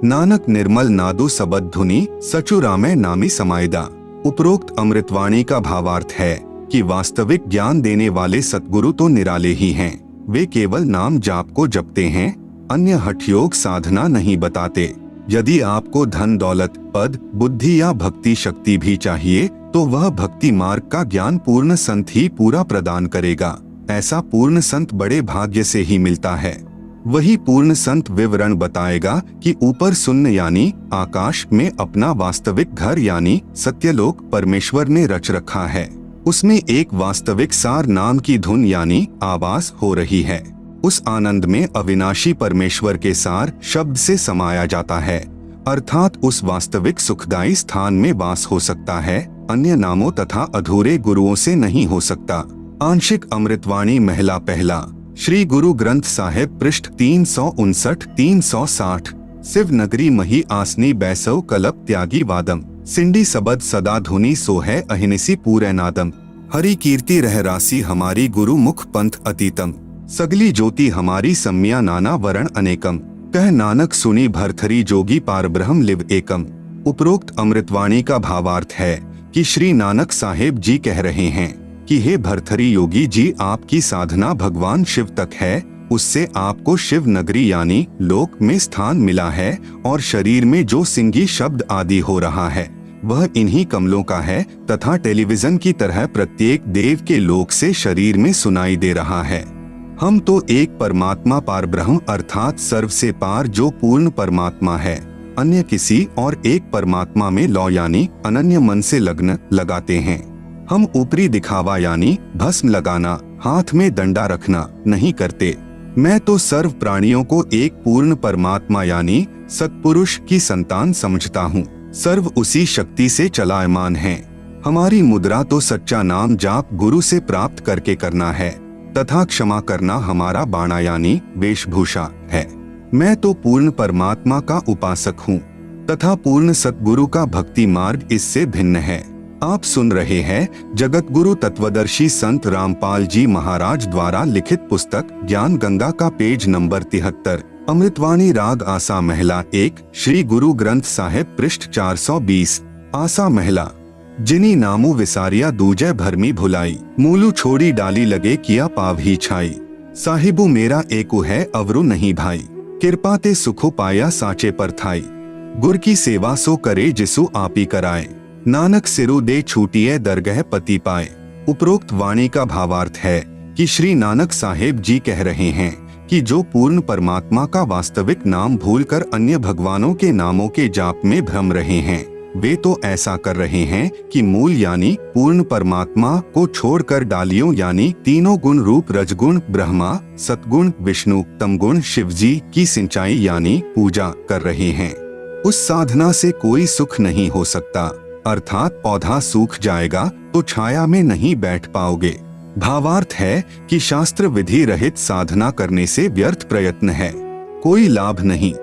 नानक निर्मल नादु सबद धुनी, सचु रामे नामी समाईदा। उपरोक्त अमृतवाणी का भावार्थ है कि वास्तविक ज्ञान देने वाले सतगुरु तो निराले ही हैं। वे केवल नाम जाप को जपते हैं, अन्य हठयोग साधना नहीं बताते। यदि आपको धन दौलत पद बुद्धि या भक्ति शक्ति भी चाहिए तो वह भक्ति मार्ग का ज्ञान पूर्ण संत ही पूरा प्रदान करेगा। ऐसा पूर्ण संत बड़े भाग्य से ही मिलता है। वही पूर्ण संत विवरण बताएगा कि ऊपर शून्य यानी आकाश में अपना वास्तविक घर यानी सत्यलोक परमेश्वर ने रच रखा है। उसमें एक वास्तविक सार नाम की धुन यानी आवाज हो रही है। उस आनंद में अविनाशी परमेश्वर के सार शब्द से समाया जाता है, अर्थात उस वास्तविक सुखदायी स्थान में वास हो सकता है, अन्य नामों तथा अधूरे गुरुओं से नहीं हो सकता। आंशिक अमृतवाणी महिला पहला। श्री गुरु ग्रंथ साहिब पृष्ठ 359-360। शिव नगरी मही आसनी बैसव कलप त्यागी वादम। सिंडी सबद सदा धुनी सो है अहिनिसी पूरे नादम। हरि कीर्ति रह रासी हमारी गुरु मुख पंथ अतीतम। सगली ज्योति हमारी सम्या नाना वरण अनेकम। कह नानक सुनी भरथरी जोगी पार ब्रह्म लिव एकम। उपरोक्त अमृतवाणी का भावार्थ है कि श्री नानक साहेब जी कह रहे हैं कि हे भरथरी योगी जी, आपकी साधना भगवान शिव तक है, उससे आपको शिव नगरी यानी लोक में स्थान मिला है और शरीर में जो सिंगी शब्द आदि हो रहा है वह इन्हीं कमलों का है तथा टेलीविजन की तरह प्रत्येक देव के लोक से शरीर में सुनाई दे रहा है। हम तो एक परमात्मा पार ब्रह्म अर्थात सर्व से पार जो पूर्ण परमात्मा है, अन्य किसी और एक परमात्मा में लौ यानी अनन्य मन से लग्न लगाते हैं। हम ऊपरी दिखावा यानी भस्म लगाना, हाथ में डंडा रखना नहीं करते। मैं तो सर्व प्राणियों को एक पूर्ण परमात्मा यानी सत्पुरुष की संतान समझता हूँ। सर्व उसी शक्ति से चलायमान है। हमारी मुद्रा तो सच्चा नाम जाप गुरु से प्राप्त करके करना है तथा क्षमा करना हमारा बाणा यानी वेशभूषा है। मैं तो पूर्ण परमात्मा का उपासक हूँ तथा पूर्ण सतगुरु का भक्ति मार्ग इससे भिन्न है। आप सुन रहे हैं जगत गुरु तत्वदर्शी संत रामपाल जी महाराज द्वारा लिखित पुस्तक ज्ञान गंगा का पेज नंबर 73, अमृतवाणी राग आसा महिला 1, श्री गुरु ग्रंथ साहिब पृष्ठ 420। आसा महिला। जिनी नामू विसारिया दूजे भरमी भुलाई, मूलू छोड़ी डाली लगे किया पाव ही छाई। साहिबू मेरा एकु है अवरु नहीं भाई, कृपा ते सुखो पाया साचे पर थाई। गुर की सेवा सो करे जिसु आपी कराए, नानक सिरु दे छूटिए दरगह पति पाए। उपरोक्त वाणी का भावार्थ है कि श्री नानक साहेब जी कह रहे हैं कि जो पूर्ण परमात्मा का वास्तविक नाम भूलकर अन्य भगवानों के नामों के जाप में भ्रम रहे हैं, वे तो ऐसा कर रहे हैं कि मूल यानी पूर्ण परमात्मा को छोड़कर डालियों यानी तीनों गुण रूप रजगुण ब्रह्मा, सतगुण विष्णु, तमगुण शिवजी की सिंचाई यानी पूजा कर रहे हैं। उस साधना से कोई सुख नहीं हो सकता, अर्थात पौधा सूख जाएगा तो छाया में नहीं बैठ पाओगे। भावार्थ है कि शास्त्र विधि रहित साधना करने से व्यर्थ प्रयत्न है, कोई लाभ नहीं।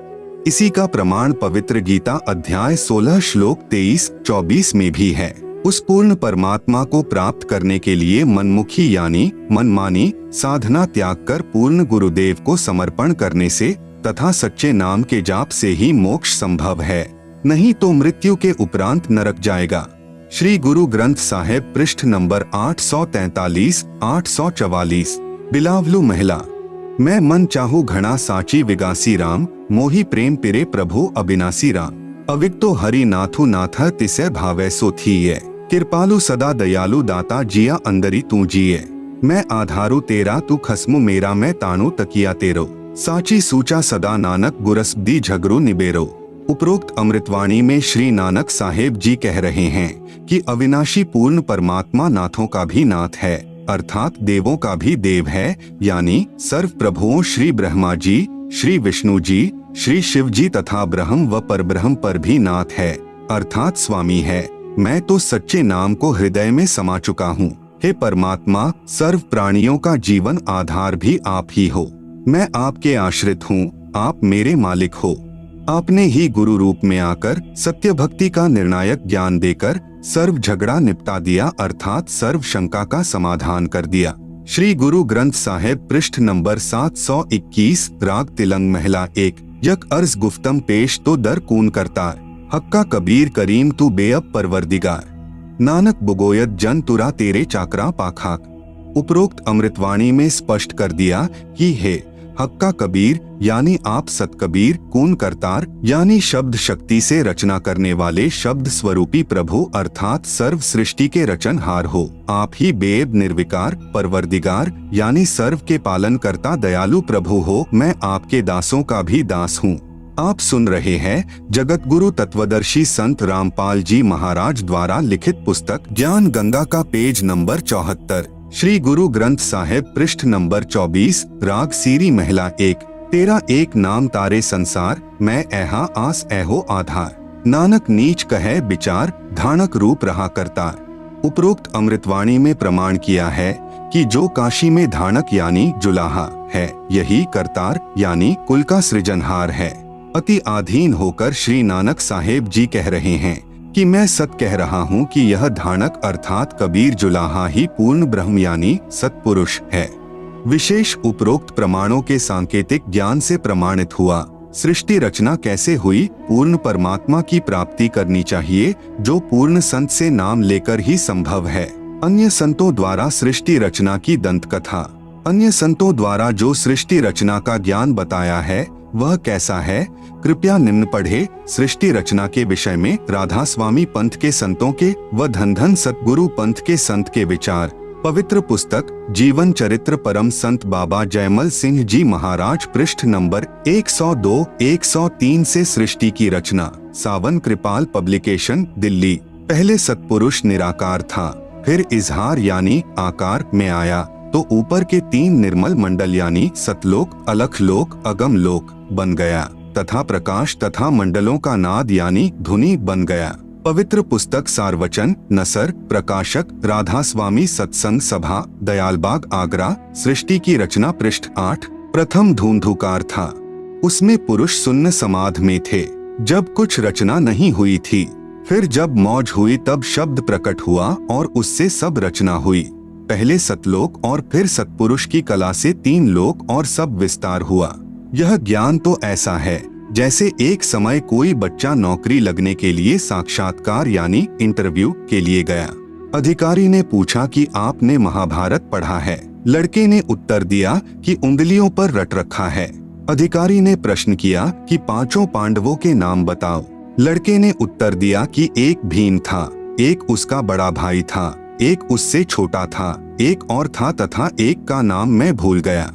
इसी का प्रमाण पवित्र गीता अध्याय 16 श्लोक 23-24 में भी है। उस पूर्ण परमात्मा को प्राप्त करने के लिए मनमुखी यानी मनमानी साधना त्याग कर पूर्ण गुरुदेव को समर्पण करने से तथा सच्चे नाम के जाप से ही मोक्ष संभव है, नहीं तो मृत्यु के उपरांत नरक जाएगा। श्री गुरु ग्रंथ साहिब पृष्ठ नंबर 843-844। बिलावलू महिला। मैं मन चाहू घना साची विगासी राम, मोही प्रेम पिरे प्रभु अविनाशी राम। अविक्तो हरि नाथु नाथ तिसे भावे सो थीये, कृपालु सदा दयालु दाता जिया अंदरी तू जिये। मैं आधारू तेरा तू खसमु मेरा मैं ताणु तकिया तेरो, साची सूचा सदा नानक गुरस दी झगरू निबेरो। उपरोक्त अमृतवाणी में श्री नानक साहेब जी कह रहे हैं कि अविनाशी पूर्ण परमात्मा नाथों का भी नाथ है, अर्थात देवों का भी देव है, यानी सर्व प्रभुओं श्री ब्रह्मा जी, श्री विष्णु जी, श्री शिव जी तथा ब्रह्म व परब्रह्म पर भी नाथ है, अर्थात स्वामी है। मैं तो सच्चे नाम को हृदय में समा चुका हूँ। हे परमात्मा, सर्व प्राणियों का जीवन आधार भी आप ही हो। मैं आपके आश्रित हूँ, आप मेरे मालिक हो। आपने ही गुरु रूप में आकर सत्य भक्ति का निर्णायक ज्ञान देकर सर्व झगड़ा निपटा दिया, अर्थात सर्व शंका का समाधान कर दिया। श्री गुरु ग्रंथ साहिब पृष्ठ नंबर 721, राग तिलंग महिला 1। यक अर्ज गुफ्तम पेश तो दर कून करता, हक्का कबीर करीम तू बेअब परवरदिगार, नानक बुगोयत जन तुरा तेरे चाकरा पाखाक। उपरोक्त अमृतवाणी में स्पष्ट कर दिया कि हे हक्का कबीर यानी आप सतकबीर, कून करतार यानी शब्द शक्ति से रचना करने वाले शब्द स्वरूपी प्रभु अर्थात सर्व सृष्टि के रचनहार हो। आप ही बेब निर्विकार परवरदिगार यानी सर्व के पालन करता दयालु प्रभु हो। मैं आपके दासों का भी दास हूँ। आप सुन रहे हैं जगत गुरु तत्वदर्शी संत रामपाल जी महाराज द्वारा लिखित पुस्तक ज्ञान गंगा का पेज नंबर 74, श्री गुरु ग्रंथ साहिब पृष्ठ नंबर 24, राग सीरी महिला 1। तेरा एक नाम तारे संसार, मैं ऐहा आस ऐहो आधार, नानक नीच कहे विचार, धानक रूप रहा करतार। उपरोक्त अमृतवाणी में प्रमाण किया है कि जो काशी में धानक यानी जुलाहा है, यही करतार यानी कुल का सृजनहार है। अति आधीन होकर श्री नानक साहेब जी कह रहे हैं कि मैं सत कह रहा हूँ कि यह धानक अर्थात कबीर जुलाहा ही पूर्ण ब्रह्म यानी सत्पुरुष है। विशेष उपरोक्त प्रमाणों के सांकेतिक ज्ञान से प्रमाणित हुआ सृष्टि रचना कैसे हुई? पूर्ण परमात्मा की प्राप्ति करनी चाहिए, जो पूर्ण संत से नाम लेकर ही संभव है। अन्य संतों द्वारा सृष्टि रचना की दंत कथा। अन्य संतों द्वारा जो सृष्टि रचना का ज्ञान बताया है वह कैसा है? कृपया निम्न पढ़े। सृष्टि रचना के विषय में राधा स्वामी पंथ के संतों के व धन धन सतगुरु पंथ के संत के विचार। पवित्र पुस्तक जीवन चरित्र परम संत बाबा जयमल सिंह जी महाराज, पृष्ठ नंबर 102-103 से सृष्टि की रचना। सावन कृपाल पब्लिकेशन, दिल्ली। पहले सतपुरुष निराकार था, फिर इजहार यानी आकार में आया तो ऊपर के 3 निर्मल मंडल यानी सतलोक, अलखलोक, अगम लोक बन गया तथा प्रकाश तथा मंडलों का नाद यानी धुनी बन गया। पवित्र पुस्तक सारवचन, नसर, प्रकाशक राधा स्वामी सत्संग सभा, दयालबाग, आगरा। सृष्टि की रचना, पृष्ठ 8। प्रथम धूंधुकार था, उसमें पुरुष शून्य समाध में थे जब कुछ रचना नहीं हुई थी। फिर जब मौज हुई तब शब्द प्रकट हुआ और उससे सब रचना हुई। पहले सतलोक और फिर सतपुरुष की कला से 3 लोक और सब विस्तार हुआ। यह ज्ञान तो ऐसा है जैसे एक समय कोई बच्चा नौकरी लगने के लिए साक्षात्कार यानी इंटरव्यू के लिए गया। अधिकारी ने पूछा कि आपने महाभारत पढ़ा है? लड़के ने उत्तर दिया कि उंगलियों पर रट रखा है। अधिकारी ने प्रश्न किया कि 5 पांडवों के नाम बताओ। लड़के ने उत्तर दिया कि एक भीम था, एक उसका बड़ा भाई था, एक उससे छोटा था, एक और था तथा एक का नाम मैं भूल गया।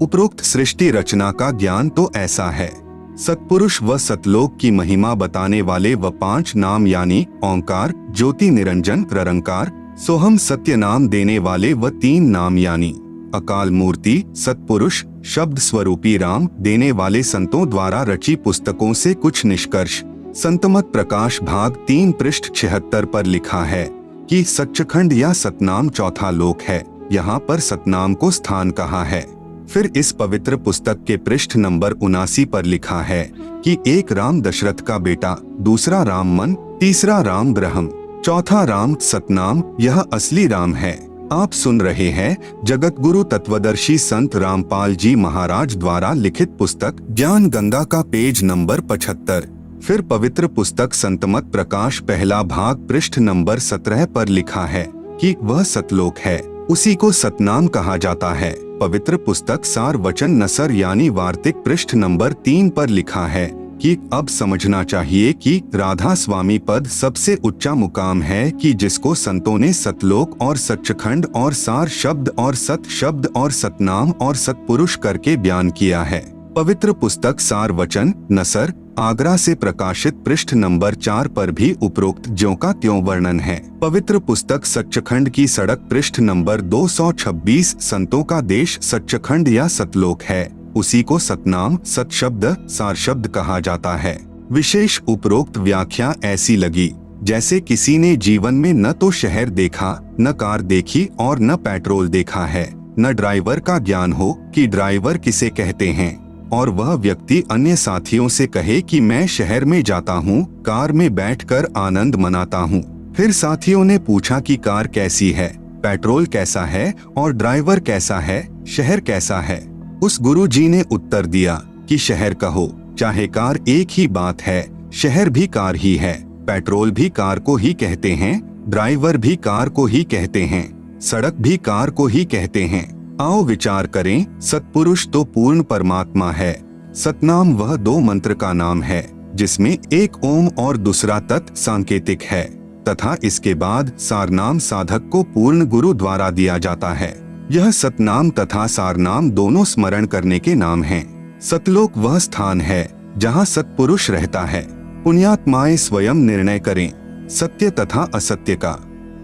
उपरोक्त सृष्टि रचना का ज्ञान तो ऐसा है। सतपुरुष व सतलोक की महिमा बताने वाले व 5 नाम यानी ओंकार, ज्योति निरंजन, निरंकार, सोहम सत्य नाम देने वाले व 3 नाम यानी अकाल मूर्ति, सतपुरुष, शब्द स्वरूपी राम देने वाले संतों द्वारा रची पुस्तकों से कुछ निष्कर्ष। संतमत प्रकाश भाग 3 पृष्ठ 76 पर लिखा है कि सच्चखंड या सतनाम चौथा लोक है। यहाँ पर सतनाम को स्थान कहा है। फिर इस पवित्र पुस्तक के पृष्ठ नंबर 79 पर लिखा है कि एक राम दशरथ का बेटा, दूसरा राम मन, तीसरा राम ब्रह्म, चौथा राम सतनाम, यह असली राम है। आप सुन रहे हैं जगत गुरु तत्वदर्शी संत रामपाल जी महाराज द्वारा लिखित पुस्तक ज्ञान गंगा का पेज नंबर 75। फिर पवित्र पुस्तक संतमत प्रकाश पहला भाग पृष्ठ नंबर 17 पर लिखा है कि वह सतलोक है, उसी को सतनाम कहा जाता है। पवित्र पुस्तक सार वचन नसर यानी वार्तिक पृष्ठ नंबर 3 पर लिखा है कि अब समझना चाहिए कि राधा स्वामी पद सबसे ऊंचा मुकाम है कि जिसको संतों ने सतलोक और सच्चखंड और सार शब्द और सत शब्द और सतनाम और सतपुरुष करके बयान किया है। पवित्र पुस्तक सार वचन नसर आगरा से प्रकाशित पृष्ठ नंबर 4 पर भी उपरोक्त ज्यों का त्यों वर्णन है। पवित्र पुस्तक सच्चखंड की सड़क पृष्ठ नंबर 226 संतों का देश सच्चखंड या सतलोक है, उसी को सतनाम, सत शब्द, सार शब्द कहा जाता है। विशेष उपरोक्त व्याख्या ऐसी लगी जैसे किसी ने जीवन में न तो शहर देखा, न कार देखी और न पेट्रोल देखा है, न ड्राइवर का ज्ञान हो कि ड्राइवर किसे कहते हैं, और वह व्यक्ति अन्य साथियों से कहे कि मैं शहर में जाता हूँ, कार में बैठकर आनंद मनाता हूँ। फिर साथियों ने पूछा कि कार कैसी है, पेट्रोल कैसा है और ड्राइवर कैसा है, शहर कैसा है। उस गुरुजी ने उत्तर दिया कि शहर कहो चाहे कार, एक ही बात है, शहर भी कार ही है, पेट्रोल भी कार को ही कहते हैं, ड्राइवर भी कार को ही कहते हैं, सड़क भी कार को ही कहते हैं। आओ विचार करें, सतपुरुष तो पूर्ण परमात्मा है, सतनाम वह 2 मंत्र का नाम है जिसमें एक ओम और दूसरा तत् सांकेतिक है, तथा इसके बाद सारनाम साधक को पूर्ण गुरु द्वारा दिया जाता है। यह सतनाम तथा सारनाम दोनों स्मरण करने के नाम हैं। सतलोक वह स्थान है जहाँ सतपुरुष रहता है। पुण्यात्माएं स्वयं निर्णय करें सत्य तथा असत्य का।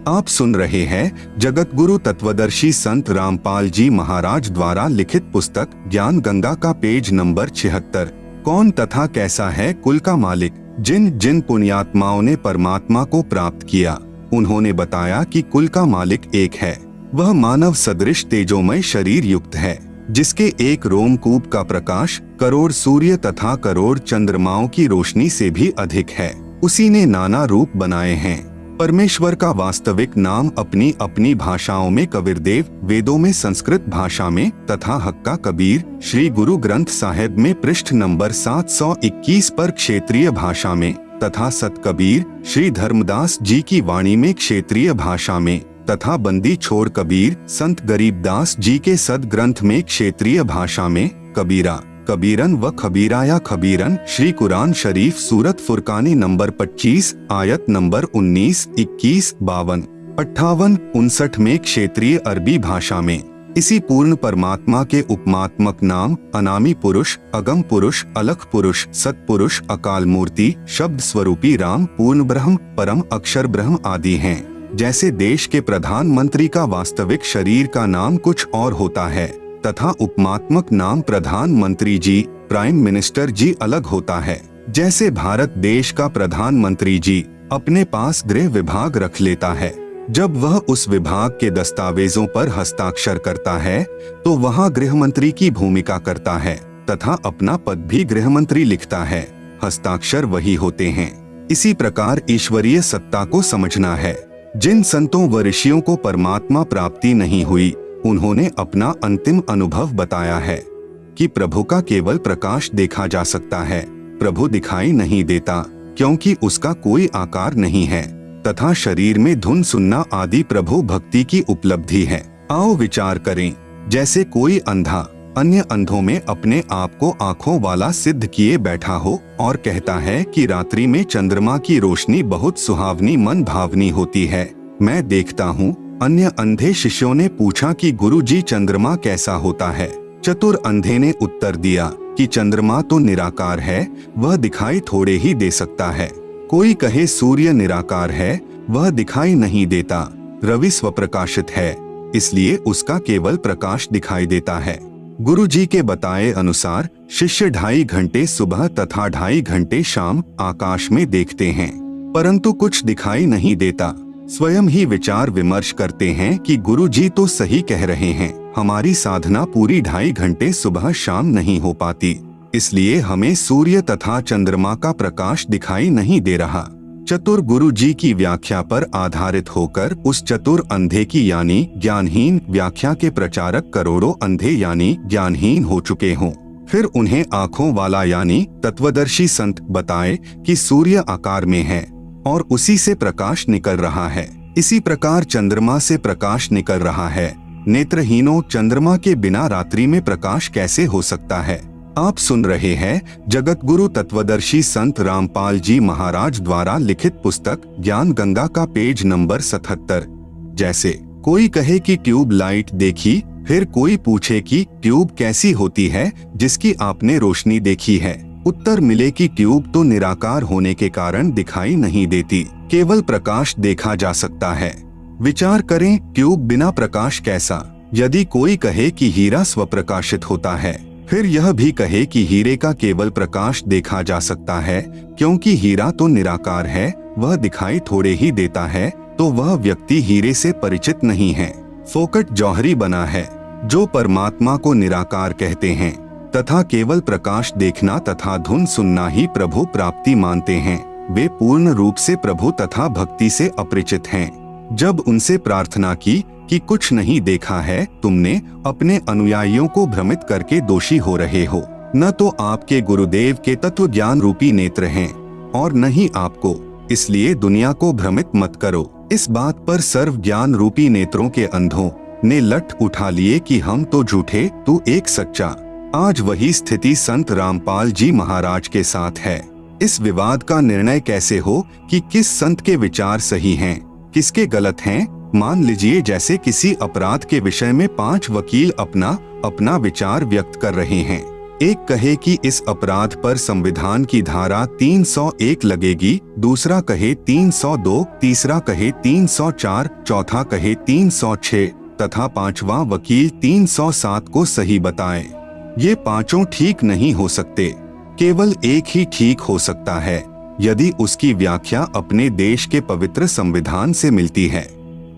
आप सुन रहे हैं जगत गुरु तत्वदर्शी संत रामपाल जी महाराज द्वारा लिखित पुस्तक ज्ञान गंगा का पेज नंबर 76। कौन तथा कैसा है कुल का मालिक? जिन जिन पुण्यात्माओं ने परमात्मा को प्राप्त किया उन्होंने बताया कि कुल का मालिक एक है। वह मानव सदृश तेजोमय शरीर युक्त है, जिसके एक रोमकूप का प्रकाश करोड़ सूर्य तथा करोड़ चंद्रमाओं की रोशनी से भी अधिक है। उसी ने नाना रूप बनाए हैं। परमेश्वर का वास्तविक नाम अपनी अपनी भाषाओं में कबीरदेव, वेदों में संस्कृत भाषा में, तथा हक्का कबीर श्री गुरु ग्रंथ साहिब में पृष्ठ नंबर 721 पर क्षेत्रीय भाषा में, तथा सत कबीर श्री धर्मदास जी की वाणी में क्षेत्रीय भाषा में, तथा बंदी छोड़ कबीर संत गरीबदास जी के सद ग्रंथ में क्षेत्रीय भाषा में कबीरा, कबीरन व खबीरा या खबीरन श्री कुरान शरीफ सूरत फुरकानी नंबर 25 आयत नंबर 19, 21, 52, 58, 59 में क्षेत्रीय अरबी भाषा में। इसी पूर्ण परमात्मा के उपमात्मक नाम अनामी पुरुष, अगम पुरुष, अलख पुरुष, सतपुरुष, अकाल मूर्ति, शब्द स्वरूपी राम, पूर्ण ब्रह्म, परम अक्षर ब्रह्म आदि हैं। जैसे देश के प्रधानमंत्री का वास्तविक शरीर का नाम कुछ और होता है तथा उपमात्मक नाम प्रधानमंत्री जी, प्राइम मिनिस्टर जी अलग होता है। जैसे भारत देश का प्रधानमंत्री जी अपने पास गृह विभाग रख लेता है, जब वह उस विभाग के दस्तावेजों पर हस्ताक्षर करता है तो वहाँ गृह मंत्री की भूमिका करता है तथा अपना पद भी गृह मंत्री लिखता है। हस्ताक्षर वही होते हैं। इसी प्रकार ईश्वरीय सत्ता को समझना है। जिन संतों व ऋषियों को परमात्मा प्राप्ति नहीं हुई, उन्होंने अपना अंतिम अनुभव बताया है कि प्रभु का केवल प्रकाश देखा जा सकता है, प्रभु दिखाई नहीं देता क्योंकि उसका कोई आकार नहीं है, तथा शरीर में धुन सुनना आदि प्रभु भक्ति की उपलब्धि है। आओ विचार करें, जैसे कोई अंधा अन्य अंधों में अपने आप को आंखों वाला सिद्ध किए बैठा हो और कहता है कि रात्रि में चंद्रमा की रोशनी बहुत सुहावनी मन भावनी होती है, मैं देखता हूँ। अन्य अंधे शिष्यों ने पूछा कि गुरुजी चंद्रमा कैसा होता है? चतुर अंधे ने उत्तर दिया कि चंद्रमा तो निराकार है, वह दिखाई थोड़े ही दे सकता है। कोई कहे सूर्य निराकार है, वह दिखाई नहीं देता। रवि स्वप्रकाशित है, इसलिए उसका केवल प्रकाश दिखाई देता है। गुरुजी के बताए अनुसार शिष्य 2.5 घंटे सुबह तथा 2.5 घंटे शाम आकाश में देखते हैं, परंतु कुछ दिखाई नहीं देता। स्वयं ही विचार विमर्श करते हैं कि गुरुजी तो सही कह रहे हैं, हमारी साधना पूरी 2.5 घंटे सुबह शाम नहीं हो पाती, इसलिए हमें सूर्य तथा चंद्रमा का प्रकाश दिखाई नहीं दे रहा। चतुर गुरुजी की व्याख्या पर आधारित होकर उस चतुर अंधे की यानी ज्ञानहीन व्याख्या के प्रचारक करोड़ों अंधे यानी ज्ञानहीन हो चुके हों। फिर उन्हें आंखों वाला यानी तत्वदर्शी संत बताए कि सूर्य आकार में है और उसी से प्रकाश निकल रहा है। इसी प्रकार चंद्रमा से प्रकाश निकल रहा है। नेत्रहीनों, चंद्रमा के बिना रात्रि में प्रकाश कैसे हो सकता है? आप सुन रहे हैं जगत गुरु तत्वदर्शी संत रामपाल जी महाराज द्वारा लिखित पुस्तक ज्ञान गंगा का पेज नंबर 77। जैसे कोई कहे कि ट्यूब लाइट देखी, फिर कोई पूछे कि ट्यूब कैसी होती है जिसकी आपने रोशनी देखी है? उत्तर मिले कि ट्यूब तो निराकार होने के कारण दिखाई नहीं देती, केवल प्रकाश देखा जा सकता है। विचार करें, ट्यूब बिना प्रकाश कैसा? यदि कोई कहे कि हीरा स्वप्रकाशित होता है, फिर यह भी कहे कि हीरे का केवल प्रकाश देखा जा सकता है क्योंकि हीरा तो निराकार है, वह दिखाई थोड़े ही देता है, तो वह व्यक्ति हीरे से परिचित नहीं है, फोकट जौहरी बना है। जो परमात्मा को निराकार कहते हैं तथा केवल प्रकाश देखना तथा धुन सुनना ही प्रभु प्राप्ति मानते हैं, वे पूर्ण रूप से प्रभु तथा भक्ति से अपरिचित हैं। जब उनसे प्रार्थना की कि कुछ नहीं देखा है, तुमने अपने अनुयायियों को भ्रमित करके दोषी हो रहे हो। न तो आपके गुरुदेव के तत्व ज्ञान रूपी नेत्र हैं और न ही आपको, इसलिए दुनिया को भ्रमित मत करो। इस बात पर सर्व ज्ञान रूपी नेत्रों के अंधों ने लठ उठा लिए कि हम तो झूठे, तू एक सच्चा। आज वही स्थिति संत रामपाल जी महाराज के साथ है। इस विवाद का निर्णय कैसे हो कि किस संत के विचार सही हैं, किसके गलत हैं? मान लीजिए जैसे किसी अपराध के विषय में 5 वकील अपना विचार व्यक्त कर रहे हैं। एक कहे कि इस अपराध पर संविधान की धारा 301 लगेगी, दूसरा कहे 302, तीसरा कहे 304, चौथा कहे 306 तथा 5वां वकील 307 को सही बताए। ये पांचों ठीक नहीं हो सकते, केवल एक ही ठीक हो सकता है यदि उसकी व्याख्या अपने देश के पवित्र संविधान से मिलती है।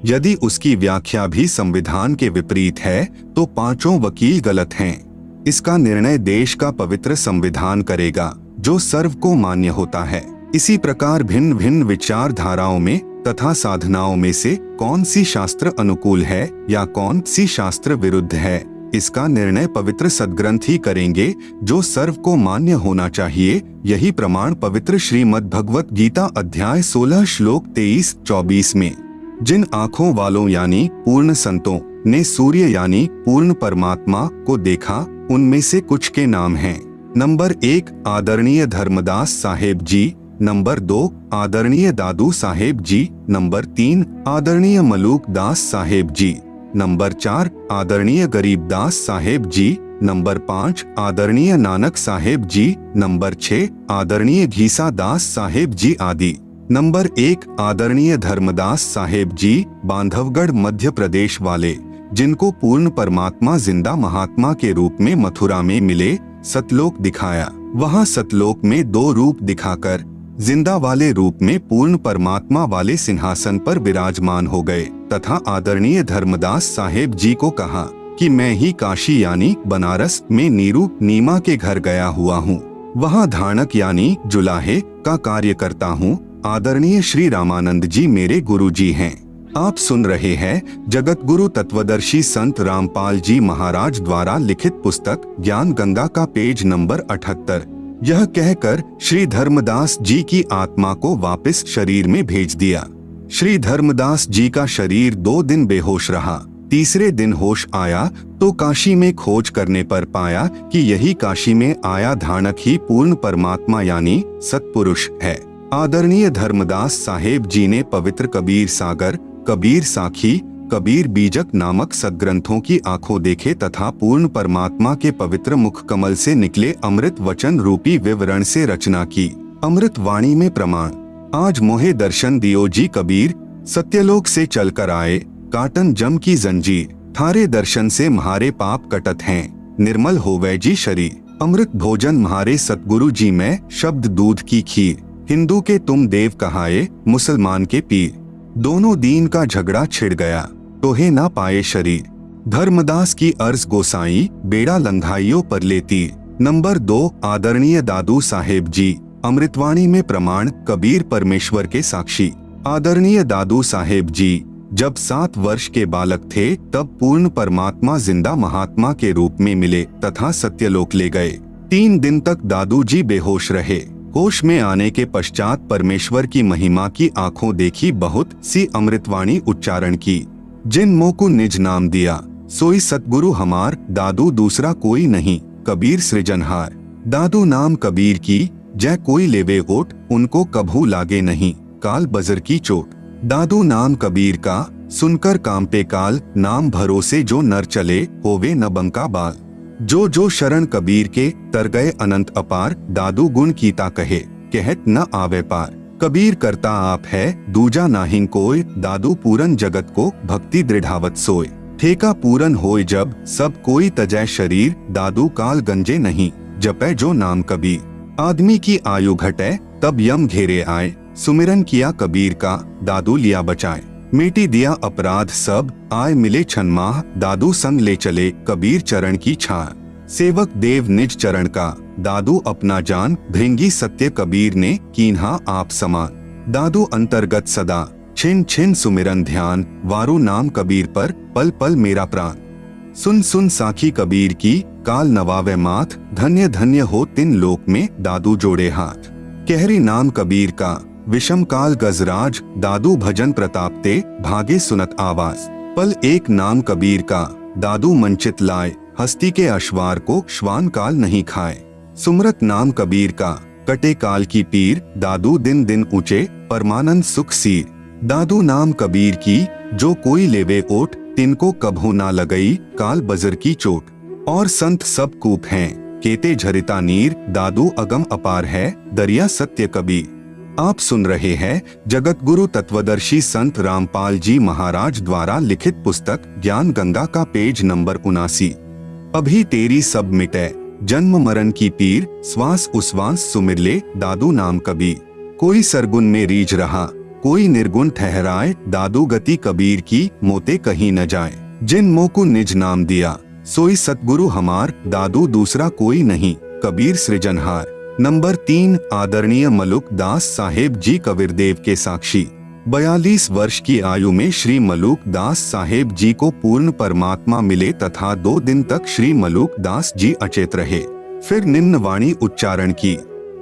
यदि उसकी व्याख्या भी संविधान के विपरीत है तो पांचों वकील गलत हैं। इसका निर्णय देश का पवित्र संविधान करेगा जो सर्व को मान्य होता है। इसी प्रकार भिन्न भिन्न विचारधाराओं में तथा साधनाओं में से कौन सी शास्त्र अनुकूल है या कौन सी शास्त्र विरुद्ध है, इसका निर्णय पवित्र सद्ग्रंथ ही करेंगे, जो सर्व को मान्य होना चाहिए। यही प्रमाण पवित्र श्रीमद् भगवत गीता अध्याय 16 श्लोक 23-24 में, जिन आँखों वालों यानी पूर्ण संतों ने सूर्य यानी पूर्ण परमात्मा को देखा, उनमें से कुछ के नाम हैं। नंबर 1 आदरणीय धर्मदास साहेब जी, नंबर 2 आदरणीय दादू साहेब जी, नंबर 3 आदरणीय मलूक दास साहेब जी, नंबर 4 आदरणीय गरीबदास साहेब जी, नंबर 5 आदरणीय नानक साहेब जी, नंबर 6 आदरणीय घीसा दास साहेब जी आदि। नंबर 1 आदरणीय धर्मदास साहेब जी, बांधवगढ़ मध्य प्रदेश वाले, जिनको पूर्ण परमात्मा जिंदा महात्मा के रूप में मथुरा में मिले, सतलोक दिखाया। वहां सतलोक में 2 रूप दिखाकर जिंदा वाले रूप में पूर्ण परमात्मा वाले सिंहासन पर विराजमान हो गए तथा आदरणीय धर्मदास साहेब जी को कहा कि मैं ही काशी यानी बनारस में नीरू नीमा के घर गया हुआ हूँ। वहाँ धाणक यानी जुलाहे का कार्य करता हूँ। आदरणीय श्री रामानंद जी मेरे गुरु जी हैं। आप सुन रहे हैं जगत गुरु तत्वदर्शी संत रामपाल जी महाराज द्वारा लिखित पुस्तक ज्ञान गंगा का पेज नंबर 78। यह कहकर श्री धर्मदास जी की आत्मा को वापस शरीर में भेज दिया। श्री धर्मदास जी का शरीर 2 दिन बेहोश रहा। तीसरे दिन होश आया तो काशी में खोज करने पर पाया कि यही काशी में आया धाणक ही पूर्ण परमात्मा यानी सत्पुरुष है। आदरणीय धर्मदास साहेब जी ने पवित्र कबीर सागर, कबीर साखी, कबीर बीजक नामक सद्ग्रंथों की आंखों देखे तथा पूर्ण परमात्मा के पवित्र मुख कमल से निकले अमृत वचन रूपी विवरण से रचना की। अमृत वाणी में प्रमाण, आज मोहे दर्शन दियो जी कबीर, सत्यलोक से चलकर आए, काटन जम की जंजीर, थारे दर्शन से म्हारे पाप कटत हैं, निर्मल होवे जी शरीर। अमृत भोजन म्हारे सतगुरु जी में, शब्द दूध की खीर, हिंदू के तुम देव कहाए, मुसलमान के पीर, दोनों दीन का झगड़ा छिड़ गया, तोहे ना पाए शरीर। धर्मदास की अर्ज गोसाई, बेड़ा लंघाइयों पर लेती। नंबर 2 आदरणीय दादू साहेब जी, अमृतवाणी में प्रमाण, कबीर परमेश्वर के साक्षी। आदरणीय दादू साहेब जी जब 7 वर्ष के बालक थे तब पूर्ण परमात्मा जिंदा महात्मा के रूप में मिले तथा सत्यलोक ले गए। 3 दिन तक दादू जी बेहोश रहे। होश में आने के पश्चात परमेश्वर की महिमा की आंखों देखी, बहुत सी अमृतवाणी उच्चारण की। जिन मोह को निज नाम दिया, सोई सतगुरु हमार, दादू दूसरा कोई नहीं, कबीर सृजनहार। दादू नाम कबीर की, जय कोई लेवे ओट, उनको कभू लागे नहीं, काल बजर की चोट। दादू नाम कबीर का, सुनकर कांपे काल, नाम भरोसे जो नर चले, होवे न बंका बाल। जो जो शरण कबीर के, तर गए अनंत अपार, दादू गुण कीता कहे, कहत न आवे पार। कबीर करता आप है, दूजा नाहिं कोय, दादू पूरन जगत को, भक्ति दृढ़ावत सोय। ठेका पूरन होय जब, सब कोई तजय शरीर, दादू काल गंजे नहीं, जपै जो नाम कबीर। आदमी की आयु घटे, तब यम घेरे आए, सुमिरन किया कबीर का, दादू लिया बचाए। मिटी दिया अपराध सब, आए मिले छनमाह, दादू संग ले चले, कबीर चरण की छाह। सेवक देव निज चरण का, दादू अपना जान, भृंगी सत्य कबीर ने, कीन्हा आप समान। दादू अंतर्गत सदा, छिन छिन सुमिरन ध्यान, वारू नाम कबीर पर, पल पल मेरा प्राण। सुन सुन साखी कबीर की, काल नवावे माथ, धन्य धन्य हो तिन लोक में, दादू जोड़े हाथ। कहरी नाम कबीर का, विषम काल गजराज, दादू भजन प्रताप ते, भागे सुनत आवाज। पल एक नाम कबीर का, दादू मंचित लाए, हस्ती के अश्वार को, श्वान काल नहीं खाए। सुमरत नाम कबीर का, कटे काल की पीर, दादू दिन दिन ऊंचे, परमानंद सुख सीर। दादू नाम कबीर की, जो कोई लेवे ओट, तिनको कभू ना लगई, काल बजर की चोट। और संत सब कूप हैं, केते झरिता नीर, दादू अगम अपार है, दरिया सत्य कबीर। आप सुन रहे हैं जगत गुरु तत्वदर्शी संत रामपाल जी महाराज द्वारा लिखित पुस्तक ज्ञान गंगा का पेज नंबर 79। अभी तेरी सब मिटे, जन्म मरण की पीर, श्वास उश्वास सुमिर ले, दादू नाम कबीर। कोई सरगुन में रीझ रहा, कोई निर्गुण ठहराए, दादू गति कबीर की, मोते कहीं न जाए। जिन मोह को निज नाम दिया, सोई सतगुरु हमार, दादू दूसरा कोई नहीं, कबीर सृजनहार। नंबर 3 आदरणीय मलुक दास साहेब जी कबीरदेव के साक्षी। 42 वर्ष की आयु में श्री मलूक दास साहेब जी को पूर्ण परमात्मा मिले तथा 2 दिन तक श्री मलूक दास जी अचेत रहे। फिर निम्न वाणी उच्चारण की,